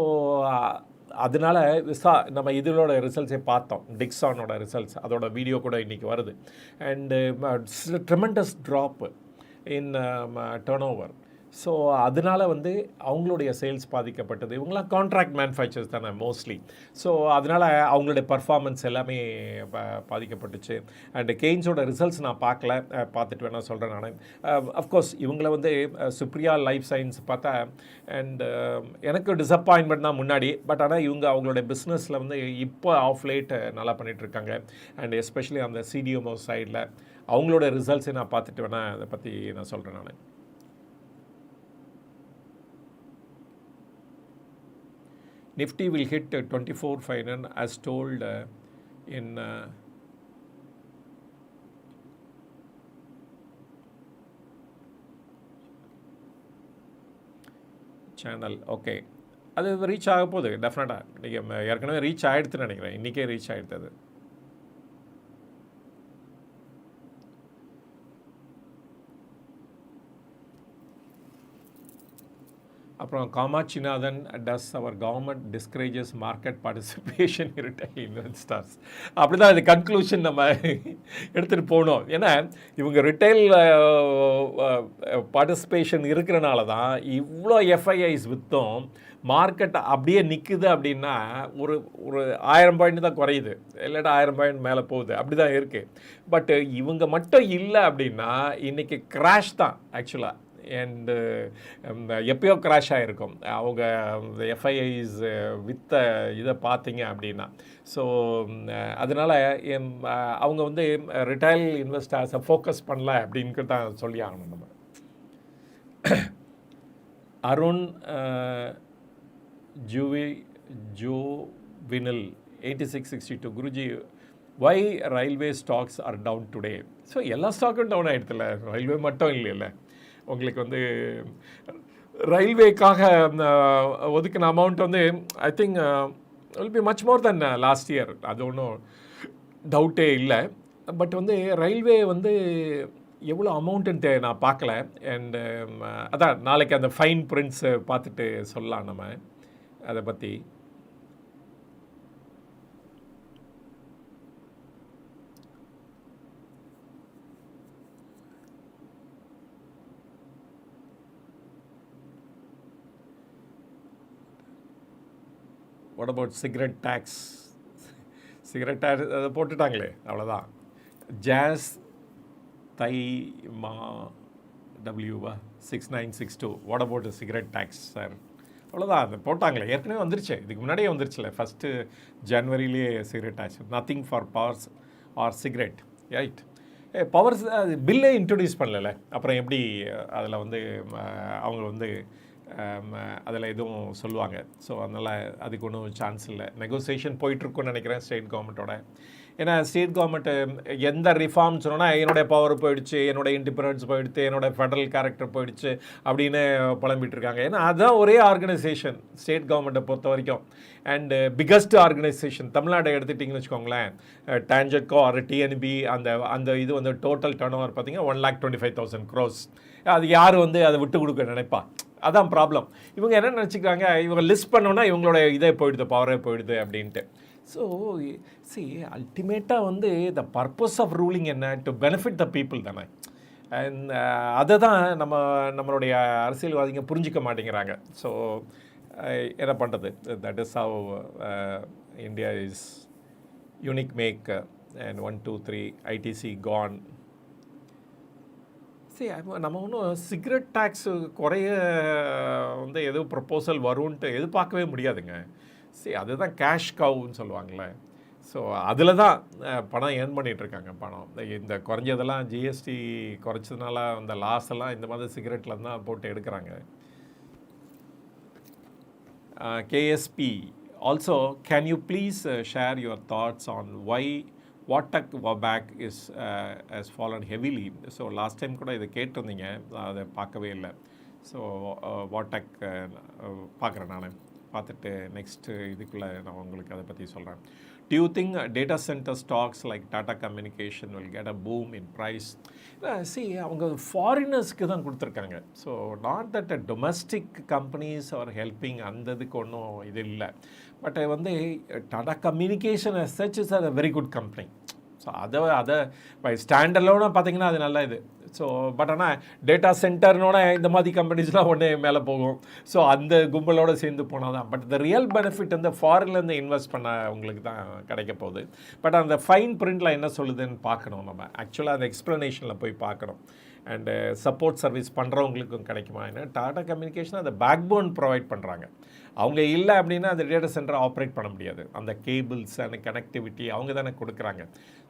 அதனால் நம்ம இதோட ரிசல்ட்ஸே பார்த்தோம், டிக்ஸானோட ரிசல்ட்ஸ், அதோட வீடியோ கூட இன்றைக்கி வருது. And tremendous drop in turn over. So அதனால் வந்து அவங்களுடைய சேல்ஸ் பாதிக்கப்பட்டது. இவங்களாம் கான்ட்ராக்ட் மேனுஃபேக்சர்ஸ் தானே மோஸ்ட்லி. ஸோ அதனால் அவங்களுடைய பர்ஃபார்மன்ஸ் எல்லாமே பாதிக்கப்பட்டுச்சு. அண்டு கெய்ன்ஸோட ரிசல்ட்ஸ் நான் பார்க்கல, பார்த்துட்டு வேணால் சொல்கிறேன் நான். அஃப்கோர்ஸ் இவங்கள வந்து சுப்ரியா லைஃப் சயின்ஸ் பார்த்தா அண்டு எனக்கு டிசப்பாயின்மெண்ட் தான் முன்னாடி. பட் ஆனால் இவங்க அவங்களுடைய பிஸ்னஸில் வந்து இப்போ ஆஃப் லேட் நல்லா பண்ணிகிட்ருக்காங்க. அண்ட் எஸ்பெஷலி அந்த சிடிஎம்ஓ சைடில் அவங்களோட ரிசல்ட்ஸை நான் பார்த்துட்டு வேணால் அதை பற்றி நான் சொல்கிறேன் நான். Nifty will hit 24,500 as told in channel. Okay, அது ரீச் ஆக போகுது டெஃபினட்டாக. நீங்கள் ஏற்கனவே ரீச் ஆகிடுதுன்னு நினைக்கிறேன், இன்றைக்கே ரீச் ஆகிடுது. அப்புறம் Kamatchinathan, does our government discourages market participation retail investors. அப்படி தான் இது கன்க்ளூஷன் நம்ம எடுத்துகிட்டு போகணும். ஏன்னா இவங்க ரிட்டைல் பார்ட்டிசிபேஷன் இருக்கிறனால தான் இவ்வளோ எஃப்ஐஐஸ் விற்றும் மார்க்கெட் அப்படியே நிற்குது. அப்படின்னா ஒரு 1000 பாயிண்ட் தான் குறையுது, இல்லாட்டா 1000 பாயிண்ட் மேலே போகுது, அப்படி தான் இருக்குது. பட்டு இவங்க மட்டும் இல்லை அப்படின்னா இன்றைக்கி கிராஷ் தான் ஆக்சுவலாக. அண்டு எப்பயோ கிராஷ் ஆகிருக்கும் அவங்க எஃப்ஐஐஸ் வித்த இதை பார்த்தீங்க அப்படின்னா. ஸோ அதனால் அவங்க வந்து ரிட்டைல் இன்வெஸ்டர்ஸை ஃபோக்கஸ் பண்ணல அப்படின்னு தான் சொல்லி ஆகணும் நம்ம. அருண் ஜோவினில் 8662. Guruji, why railway stocks are down today? So எல்லா ஸ்டாக்கும் டவுன் ஆகிடுதுல, ரயில்வே மட்டும் இல்லைல்ல. உங்களுக்கு வந்து ரயில்வேக்காக ஒதுக்கின அமௌண்ட் வந்து I think will be much more then last year, அது ஒன்றும் டவுட்டே இல்லை. பட் வந்து ரயில்வே வந்து எவ்வளோ அமௌண்ட்டுன்ட்டு நான் பார்க்கல. அண்டு அதான் நாளைக்கு அந்த ஃபைன் பிரிண்ட்ஸை பார்த்துட்டு சொல்லலாம் நம்ம அதை பற்றி. What about cigarette tax? Cigarette tax அதை போட்டுட்டாங்களே, அவ்வளோதான். ஜாஸ் தைமா டபிள்யூவா 6962. What about cigarette tax sir? அவ்வளோதான், அதை போட்டாங்களே, ஏற்கனவே வந்துருச்சு, இதுக்கு முன்னாடியே வந்துருச்சுல. ஃபஸ்ட்டு ஜனவரியிலே cigarette tax, nothing for powers or cigarette, right? Powers பில்லே இன்ட்ரடியூஸ் பண்ணல, அப்புறம் எப்படி அதில் வந்து அவங்க வந்து அதில் எதுவும் சொல்லுவாங்க. ஸோ அதனால் அதுக்கு ஒன்றும் சான்ஸ் இல்லை. நெகோசியேஷன் போயிட்டுருக்குன்னு நினைக்கிறேன் ஸ்டேட் கவர்மெண்ட்டோட. ஏன்னா ஸ்டேட் கவர்மெண்ட்டு எந்த ரிஃபார்ம் சொன்னோன்னா என்னுடைய பவர் போயிடுச்சு, என்னோடய இண்டிபெண்டன்ஸ் போயிடுச்சு, என்னோடய ஃபெடரல் கேரக்டர் போயிடுச்சு அப்படின்னு புலம்பிகிட்ருக்காங்க. ஏன்னா அதுதான் ஒரே ஆர்கனைசேஷன் ஸ்டேட் கவர்மெண்ட்டை பொறுத்த வரைக்கும். அண்டு பிக்கஸ்ட் ஆர்கனைசேஷன் தமிழ்நாட்டை எடுத்துட்டிங்கன்னு வச்சுக்கோங்களேன், டான்ஜெட்கோ ஆர் டிஎன்பி அந்த இது வந்து டோட்டல் டர்ன் ஓவர் பார்த்திங்கன்னா 1,25,000 crores. அது யார் வந்து அதை விட்டு கொடுக்க நினைப்பா? அதான் ப்ராப்ளம். இவங்க என்ன நினச்சிக்கிறாங்க, இவங்க லிஸ்ட் பண்ணோன்னா இவங்களோட இதே போயிடுது, பவரே போயிடுது அப்படின்ட்டு. ஸோ சி அல்டிமேட்டாக வந்து த பர்பஸ் ஆஃப் ரூலிங் என்ன, டு பெனிஃபிட் த பீப்புள் தானே. அண்ட் அதை தான் நம்மளுடைய அரசியல்வாதிங்க புரிஞ்சிக்க மாட்டேங்கிறாங்க. ஸோ என்ன பண்ணுறது, that is how India is unique make and 1 2 3 ITC கான். சரி, நம்ம ஒன்றும் சிகரெட் டேக்ஸு குறைய வந்து எதுவும் ப்ரப்போசல் வரும்ன்ட்டு எதிர்பார்க்கவே முடியாதுங்க. சரி, அதுதான் கேஷ் கவுன்னு சொல்லுவாங்கள்ல. ஸோ அதில் தான் பணம் ஏர்ன் பண்ணிகிட்ருக்காங்க. பணம் இந்த குறைஞ்சதெல்லாம் ஜிஎஸ்டி குறைச்சதுனால அந்த லாஸ் எல்லாம் இந்த மாதிரி சிகரெட்டில் தான் போட்டு எடுக்கிறாங்க. KSP also, can you please share your thoughts on why வாட்டக் பேக் is has fallen heavily. So last time கூட இதை கேட்டிருந்தீங்க, அதை பார்க்கவே இல்லை. ஸோ வாட்டக் பார்க்குறேன், நான் பார்த்துட்டு நெக்ஸ்ட்டு இதுக்குள்ளே நான் உங்களுக்கு அதை பற்றி சொல்கிறேன். Do you think data center stocks like Tata Communication will get a boom in price? See, அவங்க ஃபாரினர்ஸ்க்கு தான் கொடுத்துருக்காங்க. So not that domestic companies are helping, அந்த இதுக்கு ஒன்றும் இது இல்லை. பட் வந்து Tata communication as such is a very good company. So அதை பை ஸ்டாண்டர்லோட பார்த்தீங்கன்னா அது நல்ல இது. ஸோ பட் ஆனால் டேட்டா சென்டர்னோட இந்த மாதிரி கம்பெனிஸ்லாம் ஒன்றே மேலே போகும். ஸோ அந்த கும்பலோடு சேர்ந்து போனால் தான். பட் த ரியல் பெனிஃபிட் வந்து ஃபாரின்லேருந்து இன்வெஸ்ட் பண்ண உங்களுக்கு தான் கிடைக்க போகுது. பட் அந்த ஃபைன் பிரிண்டில் என்ன சொல்லுதுன்னு பார்க்கணும். நம்ம ஆக்சுவலாக அந்த எக்ஸ்ப்ளனேஷனில் போய் பார்க்கணும். அண்டு சப்போர்ட் சர்வீஸ் பண்ணுறவங்களுக்கும் கிடைக்குமா. ஏன்னா டாடா கம்யூனிகேஷன் அந்த பேக் போன் ப்ரொவைட் பண்ணுறாங்க. அவங்க இல்லை அப்படின்னா அந்த டேட்டா சென்டரை ஆப்ரேட் பண்ண முடியாது. அந்த கேபிள்ஸ் அந்த கனெக்டிவிட்டி அவங்க தானே கொடுக்குறாங்க.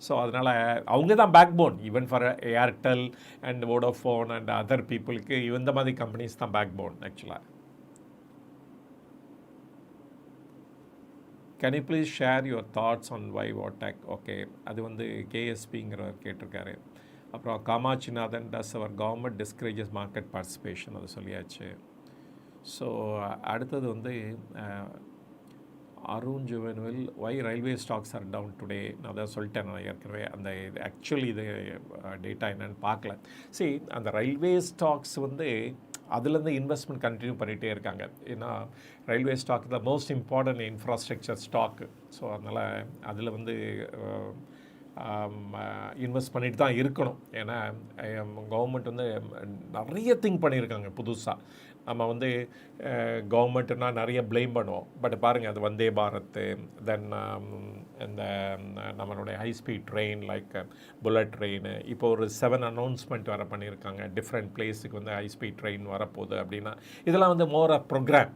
ஸோ அதனால் அவங்க தான் backbone. Even for Airtel and Vodafone and other பீப்புளுக்கு இந்த மாதிரி கம்பெனிஸ் தான் பேக் போன் ஆக்சுவலாக. Can you please share your thoughts on why வாட்டக். ஓகே, அது வந்து கேஎஸ்பிங்கிறவர் கேட்டிருக்காரு. அப்புறம் Kamatchinathan, does our government discourages market participation, அது சொல்லியாச்சு. ஸோ அடுத்தது வந்து அருண் ஜுவன்வில், why railway stocks are down today. நான் அதை சொல்லிட்டேன் நான் ஏற்கனவே. அந்த இது ஆக்சுவலி இது டேட்டா என்னன்னு பார்க்கல. சரி, அந்த ரயில்வே ஸ்டாக்ஸ் வந்து அதுலேருந்து இன்வெஸ்ட்மெண்ட் கண்டினியூ பண்ணிகிட்டே இருக்காங்க. ஏன்னா railway stock the most important infrastructure stock. So அதனால் அதில் வந்து இன்வெஸ்ட் பண்ணிட்டு தான் இருக்கணும். ஏன்னா கவர்மெண்ட் வந்து நிறைய திங்க் பண்ணியிருக்காங்க புதுசாக. நம்ம வந்து கவர்மெண்ட்டுனால் நிறைய ப்ளேம் பண்ணுவோம். பட் பாருங்கள், அது வந்தே பாரத்து, தென் இந்த நம்மளுடைய high speed train like bullet train, இப்போ ஒரு 7 அனௌன்ஸ்மெண்ட் வர பண்ணியிருக்காங்க. டிஃப்ரெண்ட் பிளேஸுக்கு வந்து ஹை ஸ்பீட் ட்ரெயின் வரப்போகுது அப்படின்னா இதெல்லாம் வந்து மோர் ஆஃப் ப்ரோக்ராம்.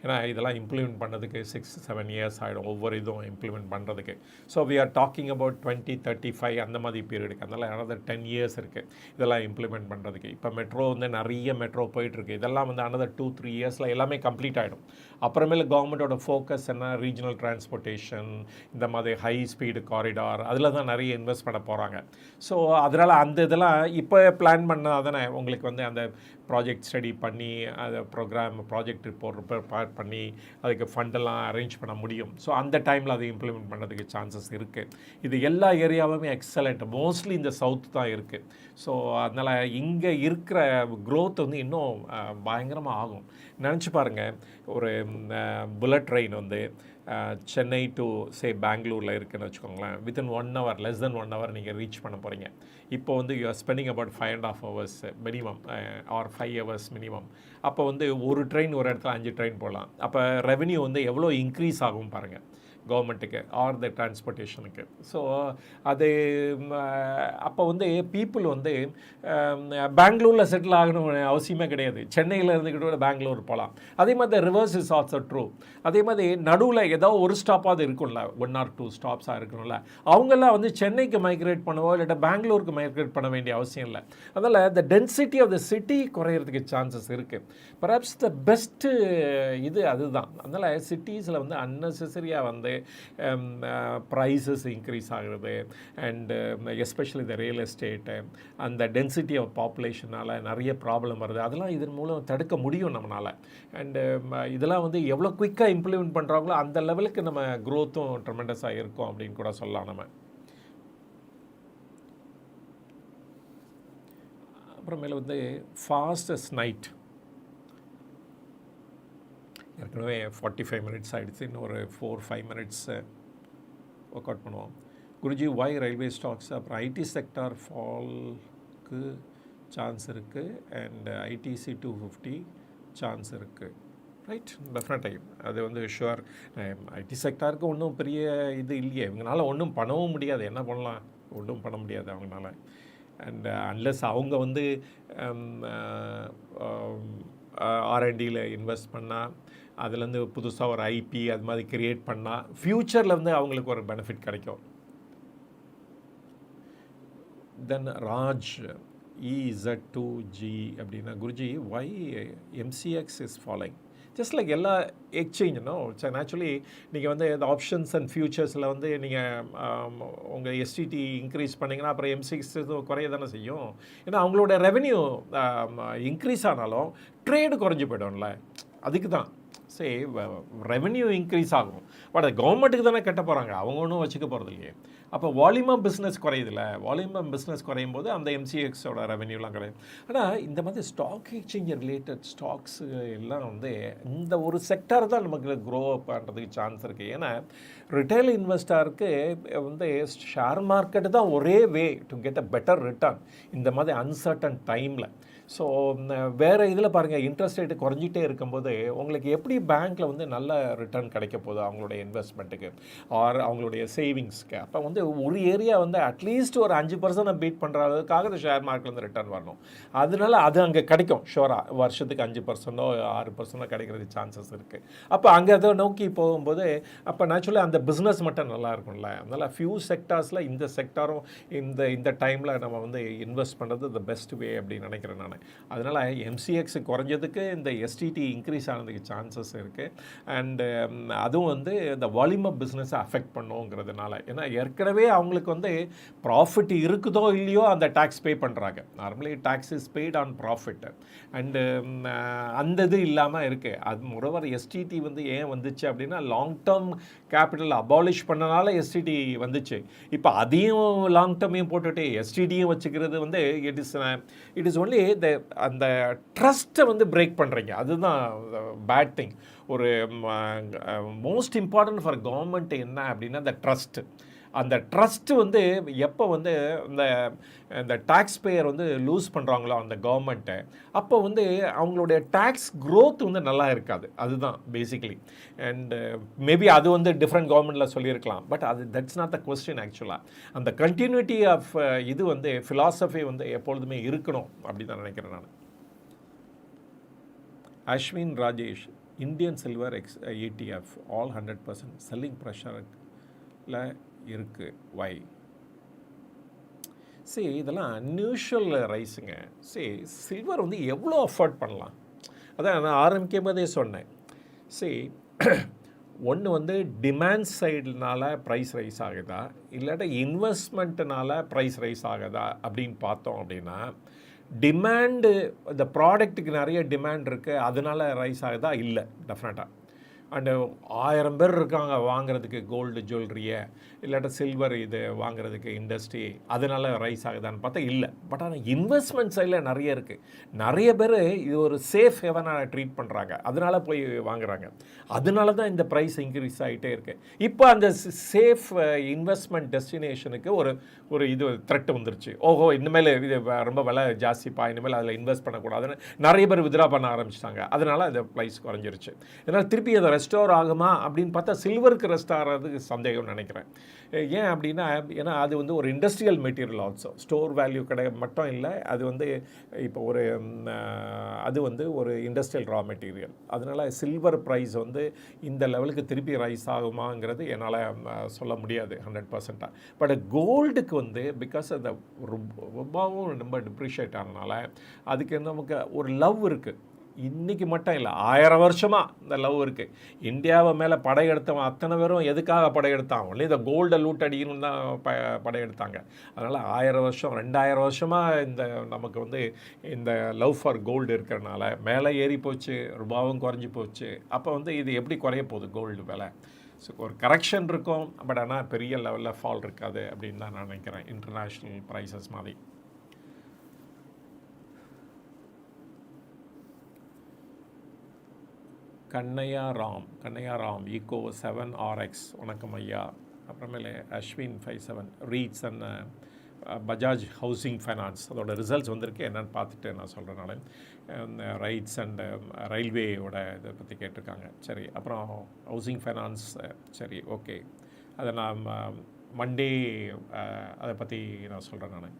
ஏன்னா இதெல்லாம் இம்ப்ளிமெண்ட் பண்ணுறதுக்கு 6-7 இயர்ஸ் ஆகிடும், ஒவ்வொரு இதுவும் இம்ப்ளிமெண்ட் பண்ணுறதுக்கு. So we are talking about 2035 அந்த மாதிரி பீரியடுக்கு. அதனால் another 10 இயர்ஸ் இருக்குது இதெல்லாம் இம்ப்ளிமெண்ட் பண்ணுறதுக்கு. இப்போ மெட்ரோ வந்து நிறைய மெட்ரோ போயிட்டுருக்கு. இதெல்லாம் வந்து another 2-3 இயர்ஸில் எல்லாமே கம்ப்ளீட் ஆகிடும். அப்புறமேல கவர்மெண்ட்டோட ஃபோக்கஸ் என்ன, ரீஜனல் டிரான்ஸ்போர்ட்டேஷன், இந்த மாதிரி ஹை ஸ்பீடு காரிடார், அதில் தான் நிறைய இன்வெஸ்ட் பண்ண போகிறாங்க. ஸோ அதனால் அந்த இதெல்லாம் இப்போ பிளான் பண்ணால் தானே உங்களுக்கு வந்து அந்த ப்ராஜெக்ட் ஸ்டடி பண்ணி அதை ப்ராஜெக்ட் ரிப்போர்ட் பண்ணி அதுக்கு ஃபண்டெல்லாம் அரேஞ்ச் பண்ண முடியும். ஸோ அந்த டைமில் அதை இம்ப்ளிமெண்ட் பண்ணுறதுக்கு சான்சஸ் இருக்குது. இது எல்லா ஏரியாவுமே எக்ஸலண்ட், மோஸ்ட்லி இந்த சவுத் தான் இருக்குது. ஸோ அதனால் இங்கே இருக்கிற க்ரோத் வந்து இன்னும் பயங்கரமாக ஆகும். நினச்சி பாருங்கள், ஒரு புல்லட் ட்ரெயின் வந்து சென்னை டு பெங்களூரில் இருக்குதுன்னு வச்சுக்கோங்களேன். Within 1 hour, less than 1 hour நீங்கள் ரீச் பண்ண போகிறீங்க. இப்போ வந்து you are spending about 5.5 hours minimum R 5 hours minimum. அப்போ வந்து ஒரு ட்ரெயின் ஒரு இடத்துல 5 ட்ரெயின் போகலாம். அப்போ ரெவென்யூ வந்து எவ்வளோ இன்க்ரீஸ் ஆகும் பாருங்கள் கவர்மெண்ட்டுக்கு ஆர் த டிரான்ஸ்போர்ட்டேஷனுக்கு. ஸோ அது அப்போ வந்து பீப்புள் வந்து பெங்களூரில் செட்டில் ஆகணும்னு அவசியமே கிடையாது. சென்னையில் இருந்துக்கிட்டு கூட பெங்களூர் போகலாம். அதே மாதிரி ரிவர்ஸ் இஸ் ஆல்சோ ட்ரூ. அதே மாதிரி நடுவில் ஏதோ ஒரு ஸ்டாப்பாவது இருக்கும்ல, 1 or 2 ஸ்டாப்ஸாக இருக்கணும்ல. அவங்கெல்லாம் வந்து சென்னைக்கு மைக்ரேட் பண்ணுவோம், இல்லாட்டா பெங்களூருக்கு மைக்ரேட் பண்ண வேண்டிய அவசியம் இல்லை. அதனால் the density of the city குறையிறதுக்கு சான்சஸ் இருக்குது. பர்ஹாப்ஸ் த பெஸ்ட்டு இது அதுதான். அதனால் சிட்டிஸில் வந்து அன்னெசரியாக வந்து ப்ரைஸஸ் இன்க்ரீஸ் ஆகிறது அண்டு எஸ்பெஷலி இந்த ரியல் எஸ்டேட்டு, அந்த டென்சிட்டி ஆஃப் பாப்புலேஷனால் நிறைய ப்ராப்ளம் வருது. அதெல்லாம் இதன் மூலம் தடுக்க முடியும் நம்மளால். அண்டு இதெல்லாம் வந்து எவ்வளோ குயிக்காக இம்ப்ளிமெண்ட் பண்ணுறாங்களோ அந்த லெவலுக்கு நம்ம க்ரோத்தும் ட்ரெமெண்டஸாக இருக்கும் அப்படின்னு கூட சொல்லலாம் நம்ம. அப்புறமேல வந்து ஃபாஸ்டஸ்ட் நைட் ஏற்கனவே 45 minutes ஆகிடுச்சு. இன்னும் ஒரு 4-5 minutes ஒர்க் அவுட் பண்ணுவோம். குருஜி வை ரயில்வே ஸ்டாக்ஸ் அப்புறம் ஐடி செக்டார் ஃபால்க்கு சான்ஸ் இருக்குது அண்ட் ஐடிசி 250 சான்ஸ் இருக்குது. ரைட், டெஃபினட்டாக அது வந்து ஷுவர். ஐடி செக்டாருக்கு ஒன்றும் பெரிய இது இல்லையே, இவங்களால ஒன்றும் பண்ணவும் முடியாது. என்ன பண்ணலாம், ஒன்றும் பண்ண முடியாது அவங்களால. அண்ட் அன்லெஸ் அவங்க வந்து ஆர்என்டியில் இன்வெஸ்ட் பண்ணால் அதுலேருந்து புதுசாக ஒரு ஐபி அது மாதிரி க்ரியேட் பண்ணால் ஃப்யூச்சரில் வந்து அவங்களுக்கு ஒரு பெனிஃபிட் கிடைக்கும். தென் ராஜ் EZ2G அப்படின்னா Guruji why MCX is following just like எல்லா எக்ஸ்சேஞ்சுனோ. ஆக்சுவலி நீங்கள் வந்து இந்த ஆப்ஷன்ஸ் அண்ட் ஃபியூச்சர்ஸில் வந்து நீங்கள் உங்கள் எஸ்டிடி இன்க்ரீஸ் பண்ணிங்கன்னா அப்புறம் எம்சிஎக்ஸ் குறைய தானே செய்யும். ஏன்னா அவங்களோட ரெவென்யூ இன்க்ரீஸ் ஆனாலும் ட்ரேடு குறைஞ்சி போய்டும்ல, அதுக்கு தான். சரி, ரெவென்யூ இன்க்ரீஸ் ஆகும், பட் அது கவர்மெண்ட்டுக்கு தானே கட்ட போகிறாங்க, அவங்க ஒன்றும் வச்சுக்க போகிறது இல்லையே. அப்போ வால்யூம் ஆஃப் பிஸ்னஸ் குறையுதுல்ல, வால்யூம் ஆஃப் பிஸ்னஸ் குறையும் போது அந்த எம்சிஎக்ஸோட ரெவென்யூலாம் கிடையாது. ஆனால் இந்த மாதிரி ஸ்டாக் எக்ஸ்சேஞ்ச் ரிலேட்டட் ஸ்டாக்ஸு எல்லாம் வந்து இந்த ஒரு செக்டார் தான் நமக்கு க்ரோ பண்ணுறதுக்கு சான்ஸ் இருக்குது. ஏன்னா ரிட்டைல் இன்வெஸ்டருக்கு வந்து ஷேர் மார்க்கெட்டு தான் ஒரே way to get a better return இந்த மாதிரி அன்சர்டன் டைமில். ஸோ வேறு இதில் பாருங்கள், இன்ட்ரெஸ்ட் ரேட்டு குறைஞ்சிட்டே இருக்கும்போது உங்களுக்கு எப்படி பேங்க்கில் வந்து நல்ல ரிட்டர்ன் கிடைக்க போகுது அவங்களுடைய இன்வெஸ்ட்மெண்ட்டுக்கு ஆர் அவங்களுடைய சேவிங்ஸ்க்கு. அப்போ வந்து ஒரு ஏரியா வந்து அட்லீஸ்ட் ஒரு 5% பீட் பண்ணுறதுக்காக இந்த ஷேர் மார்க்கெட்லேருந்து ரிட்டர்ன் வரணும். அதனால அது அங்கே கிடைக்கும் ஷோராக, வருஷத்துக்கு 5% 6% கிடைக்கிறது சான்சஸ் இருக்குது. அப்போ அங்கே அதை நோக்கி போகும்போது அப்போ நேச்சுரலாக அந்த பிஸ்னஸ் மட்டும் நல்லா இருக்கும்ல. அதனால் ஃபியூ செக்டார்ஸில் இந்த செக்டாரும் இந்த டைமில் நம்ம வந்து இன்வெஸ்ட் பண்ணுறது த பெஸ்ட் வே அப்படின்னு நினைக்கிறேன் நான். அதனால் எம்சிஎக்ஸ் குறைஞ்சதுக்கு இந்த எஸ்டிடி இன்க்ரீஸ் ஆனதுக்கு சான்சஸ் இருக்குது. அண்டு அதுவும் வந்து இந்த வால்யூம் ஆஃப் பிஸ்னஸை அஃபெக்ட் பண்ணுங்கிறதுனால. ஏன்னா ஏற்கனவே அவங்களுக்கு வந்து ப்ராஃபிட் இருக்குதோ இல்லையோ அந்த டேக்ஸ் பே பண்ணுறாங்க. Normally tax is paid on profit. And அந்த இது இல்லாமல் இருக்குது. அது மொரோவர் எஸ்டிடி வந்து ஏன் வந்துச்சு அப்படின்னா லாங் டேர்ம் கேபிட்டல் அபாலிஷ் பண்ணனால எஸ்டிடி வந்துச்சு. இப்போ அதையும் லாங் டேர்மையும் போட்டுட்டு எஸ்டிடியும் வச்சுக்கிறது வந்து இட் இஸ் ஒன்லி அந்த ட்ரஸ்ட்டை வந்து பிரேக் பண்ணுறீங்க, அதுதான் பேட் திங். ஒரு மோஸ்ட் இம்பார்ட்டன்ட் ஃபார் கவர்மெண்ட் என்ன அப்படின்னா அந்த ட்ரஸ்ட்டு. அந்த ட்ரஸ்ட்டு வந்து எப்போ வந்து இந்த டேக்ஸ் பேயர் வந்து லூஸ் பண்ணுறாங்களோ அந்த கவர்மெண்ட்டை, அப்போ வந்து அவங்களுடைய டேக்ஸ் க்ரோத் வந்து நல்லா இருக்காது. அதுதான் பேசிக்கலி. அண்டு மேபி அது வந்து டிஃப்ரெண்ட் கவர்மெண்ட்டில் சொல்லியிருக்கலாம், பட் அது தட்ஸ் நாட் த கொஸ்டின் ஆக்சுவலாக. அந்த கண்டினியூட்டி ஆஃப் இது வந்து ஃபிலாசபி வந்து எப்பொழுதுமே இருக்கணும் அப்படி தான் நினைக்கிறேன் நான். Ashwin Rajesh, Indian silver ETF all 100% selling ப்ரெஷரில் இருக்குது, வை? சரி, இதெல்லாம் அன்யூஷுவல் ரைஸுங்க. சரி, சில்வர் வந்து எவ்வளோ அஃபோர்ட் பண்ணலாம், அதான் நான் ஆரம்பிக்கும் போதே சொன்னேன். சரி, ஒன்று வந்து டிமாண்ட் சைடுனால ப்ரைஸ் ரைஸ் ஆகுதா இல்லாட்ட இன்வெஸ்ட்மெண்ட்டுனால ப்ரைஸ் ரைஸ் ஆகுதா அப்படின்னு பார்த்தோம் அப்படின்னா, டிமாண்டு இந்த ப்ராடக்ட்டுக்கு நிறைய டிமாண்ட் இருக்குது அதனால் ரைஸ் ஆகுதா? இல்லை, டெஃபினட்டாக. அண்டு 1000 பேர் இருக்காங்க வாங்குறதுக்கு கோல்டு ஜுவல்லரியை இல்லாட்ட சில்வர் இது வாங்குறதுக்கு இண்டஸ்ட்ரி, அதனால் ரைஸ் ஆகுதான்னு பார்த்தா இல்லை. பட் ஆனால் இன்வெஸ்ட்மெண்ட் சைடில் நிறைய இருக்குது. நிறைய பேர் இது ஒரு சேஃப் ஹெவனாக ட்ரீட் பண்ணுறாங்க, அதனால் போய் வாங்குறாங்க. அதனால தான் இந்த ப்ரைஸ் இன்க்ரீஸ் ஆகிட்டே இருக்குது. இப்போ அந்த சேஃப் இன்வெஸ்ட்மெண்ட் டெஸ்டினேஷனுக்கு ஒரு இது த்ரெட் வந்துருச்சு. ஓஹோ, இனிமேல் இது ரொம்ப விலை ஜாஸ்திப்பா, இனிமேல் அதில் இன்வெஸ்ட் பண்ணக்கூடாதுன்னு நிறைய பேர் வித்ரா பண்ண ஆரம்பிச்சிட்டாங்க. அதனால் அந்த ப்ரைஸ் குறைஞ்சிருச்சு. இதனால் திருப்பி அதை ரெஸ்டோர் ஆகுமா அப்படின்னு பார்த்தா சில்வருக்கு ரெஸ்ட் ஆகிறதுக்கு சந்தேகம் நினைக்கிறேன். ஏன் அப்படின்னா, ஏன்னா அது வந்து ஒரு industrial material also, store value மட்டும் இல்லை, அது வந்து இப்போ அது வந்து ஒரு இண்டஸ்ட்ரியல் ரா மெட்டீரியல். அதனால் சில்வர் ப்ரைஸ் வந்து இந்த லெவலுக்கு திருப்பி ரைஸ் ஆகுமாங்கிறது என்னால் சொல்ல முடியாது 100%. பட் கோல்டுக்கு வந்து பிகாஸ் அந்த ரொம்பவும் ரொம்ப டிப்ரிஷியேட் ஆனதுனால அதுக்கு நமக்கு ஒரு லவ் இருக்குது. இன்றைக்கி மட்டும் இல்லை, 1000 வருஷமாக இந்த லவ் இருக்குது. இந்தியாவை மேலே படையெடுத்தவன் அத்தனை பேரும் எதுக்காக படையெடுத்தான்? ஒன்லி இந்த கோல்டை லூட் அடிக்கணும்னு தான் படையெடுத்தாங்க. அதனால் 1000 வருஷம் 2000 வருஷமாக நமக்கு வந்து இந்த லவ் ஃபார் கோல்டு இருக்கிறனால மேலே ஏறி போச்சு, ரூபாவும் குறைஞ்சி போச்சு. அப்போ வந்து இது எப்படி குறைய போகுது கோல்டு விலை? ஸோ ஒரு கரெக்ஷன் இருக்கும், பட் ஆனால் பெரிய லெவலில் ஃபால் இருக்காது அப்படின்னு தான் நான் நினைக்கிறேன், இன்டர்நேஷ்னல் ப்ரைஸஸ் மாதிரி. கண்ணையா ராம் ஈகோ 7RX, வணக்கம் ஐயா. அப்புறமேலே Ashwin 57 REITs and Bajaj housing finance அதோட ரிசல்ட்ஸ் வந்திருக்கு என்னென்னு பார்த்துட்டு நான் சொல்கிறேன். ரைட்ஸ் அண்ட் ரயில்வேயோட இதை பற்றி கேட்டிருக்காங்க. சரி, அப்புறம் ஹவுசிங் ஃபைனான்ஸ் சரி ஓகே, அதை நான் மண்டே அதை பற்றி நான் சொல்கிறேன். நான்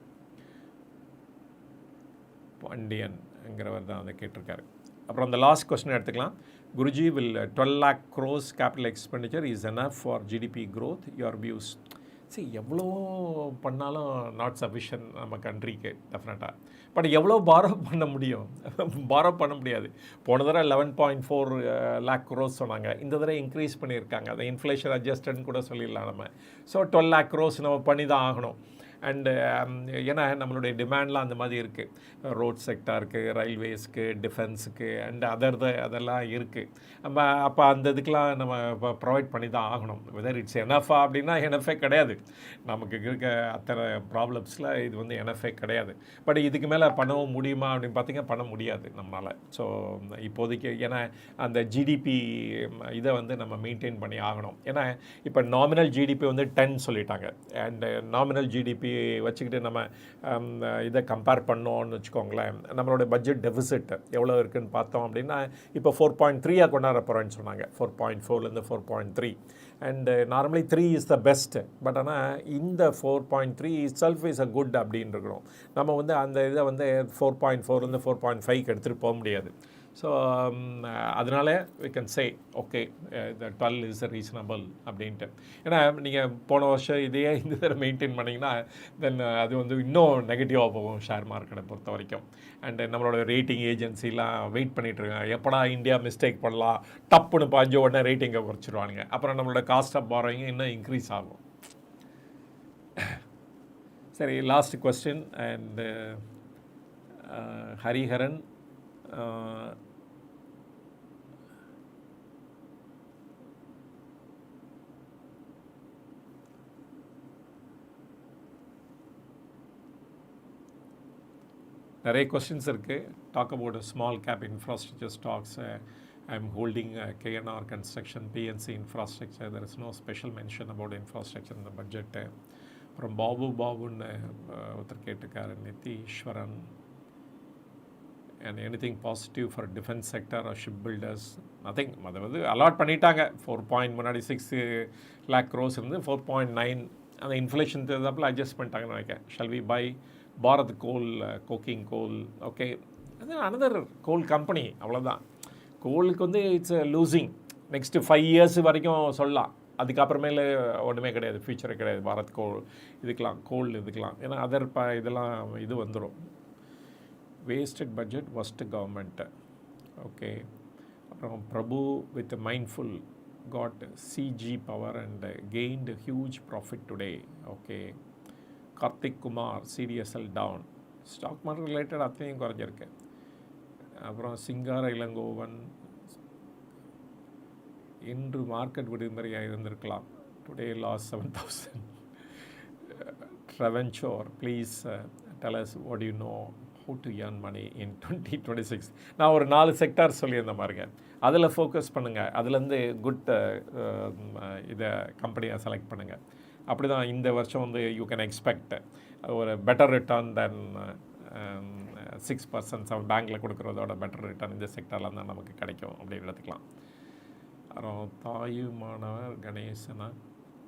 பாண்டியன்ங்கிறவர் தான் அதை கேட்டிருக்காரு. அப்புறம் அந்த லாஸ்ட் கொஸ்டின் எடுத்துக்கலாம். Guruji, will 12 lakh crores capital expenditure is enough for GDP growth? Your views? எவ்வளோ பண்ணாலும் நாட் சஃபிஷியன்ட் நம்ம கண்ட்ரிக்கு டெஃபினட்டாக. பட் எவ்வளோ பாரோ பண்ண முடியும்? பாரோ பண்ண முடியாது. போன தடவை 11.4 lakh crores சொன்னாங்க, இந்த தடவை இன்க்ரீஸ் பண்ணியிருக்காங்க. அதை இன்ஃப்ளேஷன் அட்ஜஸ்டட்னு கூட சொல்லிடலாம் நம்ம. ஸோ 12 lakh crores நம்ம பண்ணி தான் ஆகணும். அண்டு ஏன்னா நம்மளுடைய டிமாண்ட்லாம் அந்த மாதிரி இருக்குது. ரோட் செக்டாருக்கு, ரயில்வேஸ்க்கு, டிஃபென்ஸுக்கு அண்ட் அதெல்லாம் இருக்குது. நம்ம அப்போ அந்த இதுக்கெலாம் நம்ம இப்போ ப்ரொவைட் பண்ணி தான் ஆகணும். வெதர் இட்ஸ் எனஃபா அப்படின்னா எனஃபே கிடையாது. நமக்கு இருக்க அத்தனை ப்ராப்ளம்ஸில் இது வந்து எனஃபே கிடையாது. பட் இதுக்கு மேலே பண்ணவும் முடியுமா அப்படின்னு பார்த்தீங்கன்னா பண்ண முடியாது நம்மளால். ஸோ இப்போதைக்கு ஏன்னா அந்த ஜிடிபி இதை வந்து நம்ம மெயின்டைன் பண்ணி ஆகணும். ஏன்னா இப்போ நாமினல் ஜிடிபி வந்து 10 சொல்லிட்டாங்க. அண்டு நாமினல் ஜிடிபி வச்சுக்கிட்டு நம்ம இதை கம்பேர் பண்ணோன்னு வச்சுக்கோங்களேன், நம்மளோட பட்ஜெட் டெஃபிசிட் எவ்வளோ இருக்குதுன்னு பார்த்தோம் அப்படின்னா இப்போ 4.3 கொண்டாட போகிறோன்னு சொன்னாங்க. 4.4லேருந்து 4.3 and normally 3 is the best. But ஆனால் இந்த 4.3 செல்ஃப் இஸ் அ குட் அப்படின்னு இருக்கிறோம். நம்ம வந்து அந்த இதை வந்து 4.4லேருந்து 4.5க்கு எடுத்துகிட்டு போக முடியாது. ஸோ அதனால we can say okay the 12 is reasonable அப்படின்ட்டு. ஏன்னா நீங்கள் போன வருஷம் இதையே இந்த தடவை மெயின்டைன் பண்ணிங்கன்னா தென் அது வந்து இன்னும் நெகட்டிவாக போகும் ஷேர் மார்க்கெட்டை பொறுத்த வரைக்கும். அண்டு நம்மளோட ரேட்டிங் ஏஜென்சிலாம் வெயிட் பண்ணிகிட்ருக்காங்க, எப்படா இந்தியா மிஸ்டேக் பண்ணலாம், டப்புன்னு பாஞ்ச உடனே ரேட்டிங்கை குறைச்சிடுவானுங்க. அப்புறம் நம்மளோட காஸ்ட் ஆஃப் பாரோயிங் இன்னும் இன்க்ரீஸ் ஆகும். சரி, லாஸ்ட் கொஸ்டின். அண்டு ஹரிஹரன் நிறைய கொஸ்டின்ஸ் இருக்குது. Talk about small cap infrastructure stocks. I am holding KNR construction, PNC infrastructure. There is no special mention about infrastructure இந்த பட்ஜெட்டு. அப்புறம் பாபுன்னு ஒருத்தர் கேட்டிருக்காரு, Nithishwaran. And anything positive for defence sector or ship builders? Nothing. அதை வந்து allot பண்ணிட்டாங்க. 6 lakh crores இருந்து 4.9 அந்த இன்ஃப்ளேஷன் தெரிஞ்சாப்பில் அட்ஜஸ்ட் பண்ணிட்டாங்கன்னு நினைக்கிறேன். Shall we buy Bharat coal, coking coal? Okay, அது அனதர் கோல் கம்பெனி, அவ்வளோதான். கோலுக்கு வந்து இட்ஸ் லூசிங். நெக்ஸ்ட்டு 5 years வரைக்கும் சொல்லலாம். அதுக்கப்புறமேல ஒன்றுமே கிடையாது, ஃபியூச்சரே கிடையாது பாரத் கோல் இதுக்கெலாம். ஏன்னா அதர் இதெல்லாம் இது வந்துடும். Wasted budget, worst government. Okay, அப்புறம் Prabhu with mindful got CG power and gained huge profit today. Okay, Karthik Kumar CDSL down. Stock market related அத்தனையும் குறைஞ்சிருக்கு. அப்புறம் சிங்கார இளங்கோவன், இன்று மார்க்கெட் விடுமுறையாக இருந்திருக்கலாம், டுடே லாஸ் 7,000. ட்ரெவன்ஷோர், please tell us what you know how to earn money in 2026. நான் ஒரு 4 செக்டார் சொல்லியிருந்தேன் பாருங்க, அதில் ஃபோக்கஸ் பண்ணுங்கள். அதுலேருந்து குட் இதை கம்பெனியை செலக்ட் பண்ணுங்கள். அப்படி தான் இந்த வருஷம் வந்து யூ கேன் எக்ஸ்பெக்ட் ஒரு பெட்டர் ரிட்டர்ன் தென் 6% பேங்க்கில் கொடுக்குறதோட பெட்டர் ரிட்டர்ன் இந்த செக்டரில் தான் நமக்கு கிடைக்கும் அப்படின்னு எடுத்துக்கலாம். அப்புறம் தாயுமானவர் கணேசனா,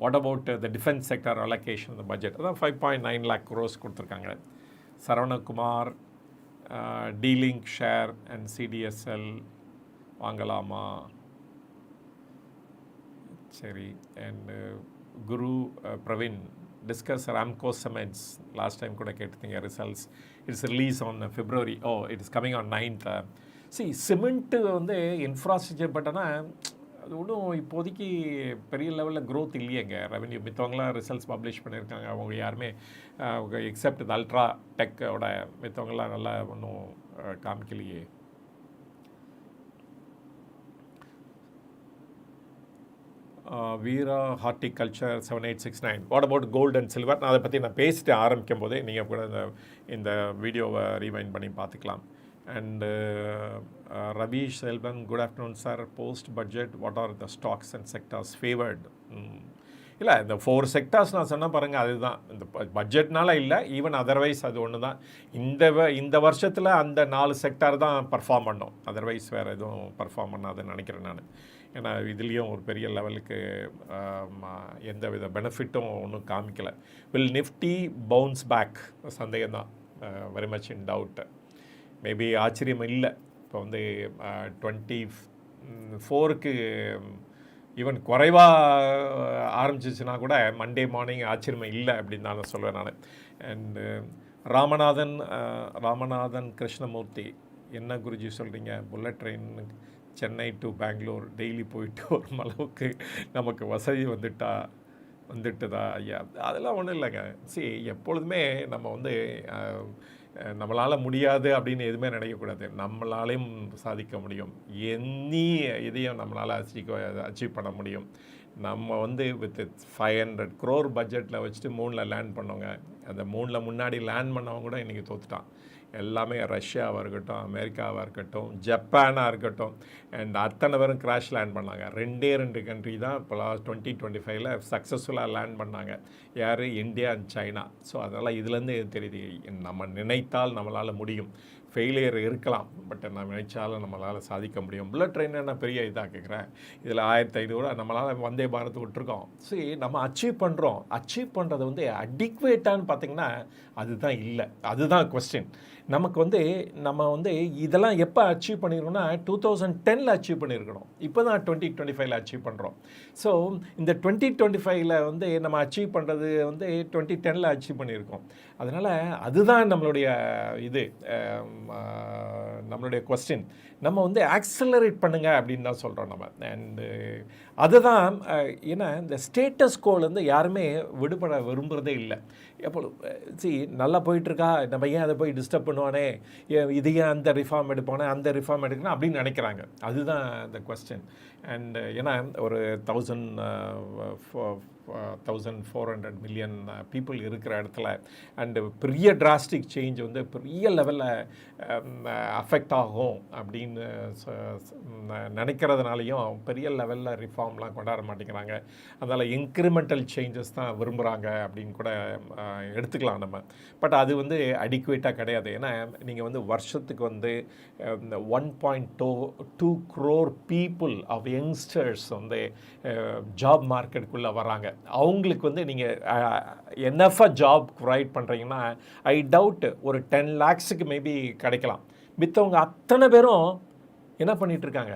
what about the defence sector allocation இந்த பட்ஜெட்? அதான் 5.9 lakh crores கொடுத்துருக்காங்க. Saravanakumar, dealing share and CDSL வாங்கலாமா? சரி. And Guru Praveen, discuss Ramco cements. Last time கூட கேட்டுருந்தீங்க results. It's release on February. It is coming on 9th. Cement வந்து இன்ஃப்ராஸ்ட்ரக்சர், பட் ஆனால் அது ஒன்றும் இப்போதைக்கு பெரிய லெவலில் க்ரோத் இல்லையேங்க. ரெவன்யூ மித்தவங்களாம் ரிசல்ட்ஸ் பப்ளிஷ் பண்ணியிருக்காங்க. அவங்க யாருமே எக்ஸப்ட் இந்த அல்ட்ரா டெக்கோட மித்தவங்களாம் நல்லா ஒன்றும் காமிக்கலையே. Veera horticulture 7869, what about gold and silver? நான் அதை பற்றி நான் பேசிட்டு ஆரம்பிக்கும் போதே நீங்கள் கூட இந்த வீடியோவை ரீவைண்ட் பண்ணி பார்த்துக்கலாம். And Ravish Selvan, good afternoon sir. Post budget what are the stocks and sectors favoured? இல்லை இந்த 4 செக்டார்ஸ் நான் சொன்ன பாருங்கள், அதுதான் இந்த பட்ஜெட்னால இல்லை, ஈவன் அதர்வைஸ் அது ஒன்று தான். இந்த வருஷத்தில் அந்த 4 செக்டார் தான் பர்ஃபார்ம் பண்ணோம், அதர்வைஸ் வேறு எதுவும் பர்ஃபார்ம் பண்ணாதுன்னு நினைக்கிறேன் நான். ஏன்னா இதுலேயும் ஒரு பெரிய லெவலுக்கு எந்த வித பெனிஃபிட்டும் ஒன்றும் காமிக்கலை. வில் நிஃப்டி பவுன்ஸ் பேக், சந்தேகம் தான், very much in doubt. Maybe ஆச்சரியம் இல்லை. இப்போ வந்து 24க்கு ஈவன் குறைவாக ஆரம்பிச்சிச்சுன்னா கூட மண்டே மார்னிங் ஆச்சரியம் இல்லை அப்படின்னு நான் சொல்லுவேன் நான். அண்டு ராமநாதன் கிருஷ்ணமூர்த்தி, என்ன குருஜி சொல்கிறீங்க, bullet train Chennai to Bangalore daily போயிட்டு வரும் அளவுக்கு நமக்கு வசதி வந்துட்டுதா ஐயா? அதெல்லாம் ஒன்றும் இல்லைங்க. சரி, எப்பொழுதுமே நம்ம வந்து நம்மளால் முடியாது அப்படின்னு எதுவுமே நினைக்கக்கூடாது. நம்மளாலையும் சாதிக்க முடியும், இதையும் நம்மளால் அச்சீவ் பண்ண முடியும். நம்ம வந்து வித் 500 crore பட்ஜெட்டில் வச்சுட்டு மூணில் லேண்ட் பண்ணோங்க. அந்த மூணில் முன்னாடி லேண்ட் பண்ணவங்க கூட இன்றைக்கி தோத்துட்டான். எல்லாமே ரஷ்யாவாக இருக்கட்டும், அமெரிக்காவாக இருக்கட்டும், ஜப்பானாக இருக்கட்டும், அண்ட் அத்தனை பேரும் கிராஷ் லேண்ட் பண்ணாங்க. 2 கண்ட்ரி தான் இப்போ 2025ல் சக்ஸஸ்ஃபுல்லாக லேண்ட் பண்ணாங்க. யார்? India and China. ஸோ அதனால் இதுலேருந்து தெரியுது, நம்ம நினைத்தால் நம்மளால் முடியும். ஃபெயிலியர் இருக்கலாம், பட் நம்ம நினைச்சாலும் நம்மளால் சாதிக்க முடியும். புல்லட் ட்ரெயின் என்ன பெரிய இதாக கேட்குறேன், இதில் 1500 நம்மளால் வந்தே பாரத் விட்டுருக்கோம். சரி, நம்ம அச்சீவ் பண்ணுறோம். அச்சீவ் பண்ணுறது வந்து அடிக்வேட்டான்னு பார்த்திங்கன்னா அதுதான் இல்லை, அதுதான் கொஸ்டின். நமக்கு வந்து நம்ம வந்து இதெல்லாம் எப்போ அச்சீவ் பண்ணியிருக்கோம்னா 2010ல் அச்சீவ் பண்ணியிருக்கணும். இப்போ தான் 2025ல் அச்சீவ் பண்ணுறோம். ஸோ இந்த 2025ல் வந்து நம்ம அச்சீவ் பண்ணுறது வந்து 2010ல் அச்சீவ் பண்ணியிருக்கோம். அதனால் அதுதான் நம்மளுடைய நம்மளுடைய கொஸ்டின். நம்ம வந்து ஆக்சலரேட் பண்ணுங்க அப்படின்னு தான் சொல்கிறோம் நம்ம. அண்டு அதுதான், ஏன்னா இந்த ஸ்டேட்டஸ் கோலேருந்து யாருமே விடுபட விரும்புகிறதே இல்லை. எப்போ நல்லா போயிட்டுருக்கா, நம்ம ஏன் அதை போய் டிஸ்டர்ப் பண்ணுவானே, இது ஏன் அந்த ரிஃபார்ம் எடுப்பானே, அந்த ரிஃபார்ம் எடுக்கணும் அப்படின்னு நினைக்கிறாங்க. அதுதான் இந்த கொஸ்டின். அண்டு ஏன்னா ஒரு 1400 மில்லியன் பீப்புள் இருக்கிற இடத்துல அண்டு பெரிய டிராஸ்டிக் சேஞ்ச் வந்து பெரிய லெவலில் அஃபெக்ட் ஆகும் அப்படின்னு நினைக்கிறதுனாலையும் பெரிய லெவலில் ரிஃபார்ம்லாம் கொண்டாட மாட்டேங்கிறாங்க. அதனால் இன்க்ரிமெண்டல் சேஞ்சஸ் தான் விரும்புகிறாங்க அப்படின்னு கூட எடுத்துக்கலாம் நம்ம. பட் அது வந்து அடிக்குவேட்டாக கிடையாது. ஏன்னா நீங்கள் வந்து வருஷத்துக்கு வந்து 1.2 crore பீப்புள் ஆஃப் யங்ஸ்டர்ஸ் வந்து ஜாப் மார்க்கெட்டுக்குள்ளே வராங்க. அவங்களுக்கு வந்து நீங்கள் என்னஃபாக ஜாப் ப்ரொவைட் பண்ணுறீங்கன்னா ஐ டவுட் ஒரு 10 lakhsக்கு மேபி கிடைக்கலாம். மித்தவங்க அத்தனை பேரும் என்ன பண்ணிகிட்ருக்காங்க?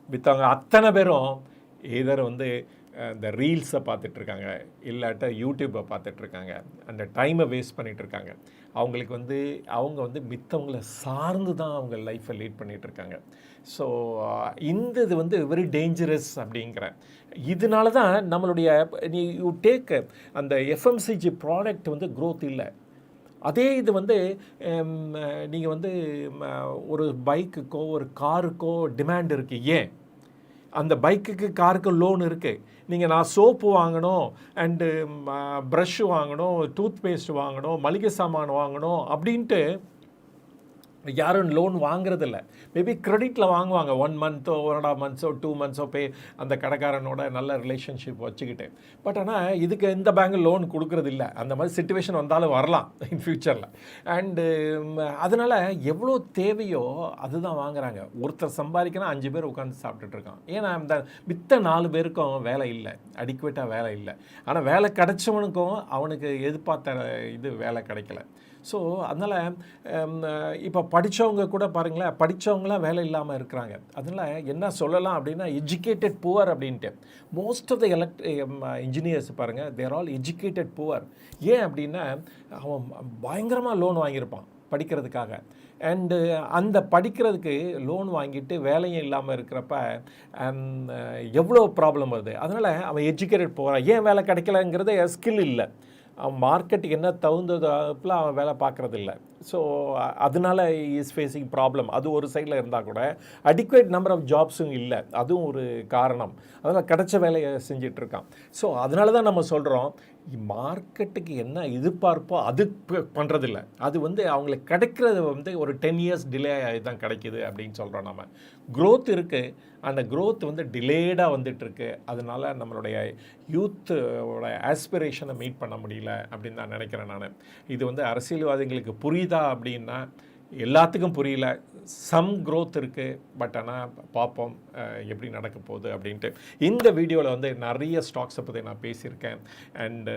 மித்தவங்க அத்தனை பேரும் ஏதர் வந்து இந்த ரீல்ஸை பார்த்துட்ருக்காங்க, இல்லாட்ட யூடியூப்பை பார்த்துட்ருக்காங்க, அந்த டைமை வேஸ்ட் பண்ணிகிட்ருக்காங்க. அவங்களுக்கு வந்து அவங்க வந்து மித்தவங்களை சார்ந்து தான் அவங்க லைஃப்பை லீட் பண்ணிகிட்ருக்காங்க. ஸோ இது வந்து வெரி டேஞ்சரஸ் அப்படிங்கிற இதனால தான் நம்மளுடைய யூ டேக் அந்த எஃப்எம்சிஜி ப்ராடக்ட் வந்து க்ரோத் இல்லை. அதே இது வந்து நீங்கள் வந்து ஒரு பைக்குக்கோ ஒரு காருக்கோ டிமாண்ட் இருக்குது. ஏன்? அந்த பைக்குக்கு காருக்கு லோன் இருக்குது. நீங்கள் நான் சோப்பு வாங்கணும், அண்டு ப்ரஷ்ஷு வாங்கணும், டூத் பேஸ்ட் வாங்கணும், மளிகை சாமான் வாங்கணும் அப்படின்ட்டு யாரும் லோன் வாங்குறதில்ல. மேபி கிரெடிட்டில் வாங்குவாங்க, 1 monthோ 1.5 monthsோ 2 monthsோ போய் அந்த கடைக்காரனோட நல்ல ரிலேஷன்ஷிப் வச்சுக்கிட்டு. பட் ஆனால் இதுக்கு இந்த பேங்க் லோன் கொடுக்குறதில்ல. அந்த மாதிரி சிச்சுவேஷன் வந்தாலும் வரலாம் இன் ஃப்யூச்சரில். அண்டு அதனால் எவ்வளோ தேவையோ அதுதான் வாங்குகிறாங்க. ஒருத்தர் சம்பாதிக்கணும், 5 பேர் உட்காந்து சாப்பிட்டுட்ருக்கான். ஏன்னா இந்த மித்த 4 பேருக்கும் வேலை இல்லை, அடிக்குவேட்டாக வேலை இல்லை. ஆனால் வேலை கிடைச்சவனுக்கும் அவனுக்கு எதிர்பார்த்த வேலை கிடைக்கல. ஸோ அதனால் இப்போ படித்தவங்க கூட பாருங்களேன், படித்தவங்களாம் வேலை இல்லாமல் இருக்கிறாங்க. அதனால் என்ன சொல்லலாம் அப்படின்னா எஜுகேட்டட் புவர் அப்படின்ட்டு. மோஸ்ட் ஆஃப் த இன்ஜினியர்ஸ் பாருங்கள், தேர் ஆல் எஜுகேட்டட் புவர். ஏன் அப்படின்னா அவன் பயங்கரமாக லோன் வாங்கியிருப்பான் படிக்கிறதுக்காக. அண்டு அந்த படிக்கிறதுக்கு லோன் வாங்கிட்டு வேலையும் இல்லாமல் இருக்கிறப்ப எவ்வளோ ப்ராப்ளம் வருது. அதனால் அவன் எஜுகேட்டட் போகிறான். ஏன் வேலை கிடைக்கலங்கிறது ஸ்கில் இல்லை, அவன் மார்க்கெட்டுக்கு என்ன தகுந்ததாப்பில் அவன் வேலை பார்க்குறதில்ல. ஸோ அதனால இஸ் ஃபேஸிங் ப்ராப்ளம். அது ஒரு சைடில் இருந்தால் கூட அடிக்குவேட் நம்பர் ஆஃப் ஜாப்ஸும் இல்லை, அதுவும் ஒரு காரணம். அதனால் கிடைச்ச வேலையை செஞ்சிட்ருக்கான். ஸோ அதனால தான் நம்ம சொல்கிறோம் மார்க்கெட்டுக்கு என்ன எதிர்பார்ப்போ அது பண்ணுறதில்ல. அது வந்து அவங்களுக்கு கிடைக்கிறது வந்து ஒரு 10 இயர்ஸ் டிலே ஆகி தான் கிடைக்கிது அப்படின்னு சொல்கிறோம் நம்ம. க்ரோத் இருக்குது, அந்த க்ரோத் வந்து டிலேடாக வந்துட்டுருக்கு. அதனால நம்மளுடைய யூத்தோட ஆஸ்பிரேஷனை மீட் பண்ண முடியல அப்படின்னு தான் நினைக்கிறேன் நான். இது வந்து அரசியல்வாதிகளுக்கு புரியுதா அப்படின்னா எல்லாத்துக்கும் புரியல. சம் க்ரோத் இருக்குது, பட் ஆனால் பார்ப்போம் எப்படி நடக்க போகுது அப்படின்ட்டு. இந்த வீடியோவில் வந்து நிறைய ஸ்டாக்ஸை பற்றி நான் பேசியிருக்கேன். அண்டு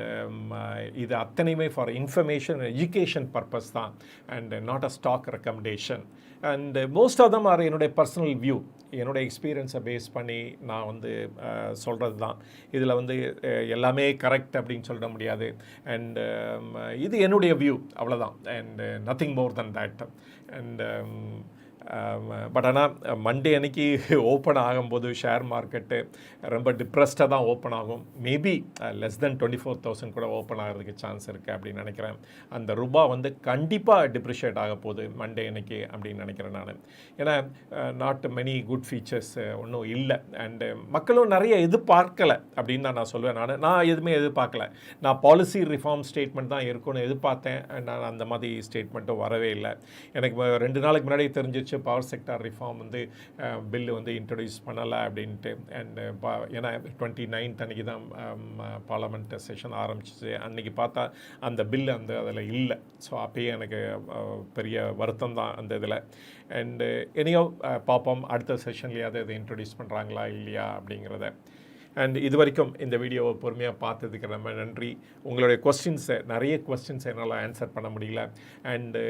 இது அத்தனையுமே ஃபார் இன்ஃபர்மேஷன் எஜுகேஷன் பர்பஸ் தான், and not a stock recommendation. And most of them are என்னுடைய பர்சனல் வியூ, என்னோடய எக்ஸ்பீரியன்ஸை பேஸ் பண்ணி நான் வந்து சொல்கிறது தான். இதில் வந்து எல்லாமே கரெக்ட் அப்படின்னு சொல்ல முடியாது. அண்டு இது என்னுடைய வியூ, அவ்வளோதான். And nothing more then that. And but ஆனால் மண்டே அன்னைக்கு ஓப்பன் ஆகும்போது ஷேர் மார்க்கெட்டு ரொம்ப டிப்ரெஸ்டாக தான் ஓப்பன் ஆகும். மேபி லெஸ் தென் 24,000 கூட ஓப்பன் ஆகிறதுக்கு சான்ஸ் இருக்குது அப்படின்னு நினைக்கிறேன். அந்த ரூபா வந்து கண்டிப்பாக டிப்ரிஷியேட் ஆக போகுது மண்டே அன்னைக்கு அப்படின்னு நினைக்கிறேன் நான். ஏன்னா நாட் மெனி குட் ஃபீச்சர்ஸ் ஒன்றும் இல்லை. அண்டு மக்களும் நிறைய எதிர்பார்க்கலை அப்படின்னு தான் நான் சொல்லுவேன். நான் எதுவுமே எதிர்பார்க்கல. நான் பாலிசி ரிஃபார்ம் ஸ்டேட்மெண்ட் தான் இருக்கும்னு எதிர்பார்த்தேன். நான் அந்த மாதிரி ஸ்டேட்மெண்ட்டும் வரவே இல்லை. எனக்கு 2 நாளைக்கு முன்னாடி தெரிஞ்சிச்சு பவர் செக்டார் ரிஃபார்ம் வந்து பில்லு வந்து இன்ட்ரடியூஸ் பண்ணலை அப்படின்ட்டு. அண்டு ஏன்னா 29th அன்றைக்கி தான் பார்லமெண்ட் செஷன் ஆரம்பிச்சிச்சு. அன்றைக்கி பார்த்தா அந்த பில்லு அதில் இல்லை. ஸோ அப்பயே எனக்கு பெரிய வருத்தம் தான் அந்த இதில். அண்டு இனியோ பார்ப்போம் அடுத்த செஷன்லேயாவது அதை இன்ட்ரடியூஸ் பண்ணுறாங்களா இல்லையா அப்படிங்கிறத. அண்ட் இது வரைக்கும் இந்த வீடியோவை பொறுமையாக பார்த்ததுக்கு ரொம்ப நன்றி. உங்களுடைய நிறைய கொஸ்டின்ஸை என்னால் ஆன்சர் பண்ண முடியல. அண்டு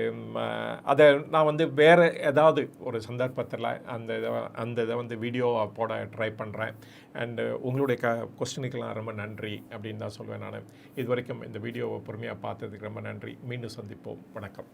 அதை நான் வந்து வேறு ஏதாவது ஒரு சந்தர்ப்பத்தில் அந்த இதை வந்து வீடியோவை போட ட்ரை பண்ணுறேன். அண்டு உங்களுடைய கொஸ்டினுக்கெல்லாம் ரொம்ப நன்றி அப்படின்னு தான் சொல்வேன் நான். இது வரைக்கும் இந்த வீடியோவை பொறுமையாக பார்த்ததுக்கு ரொம்ப நன்றி. மீண்டும் சந்திப்போம். வணக்கம்.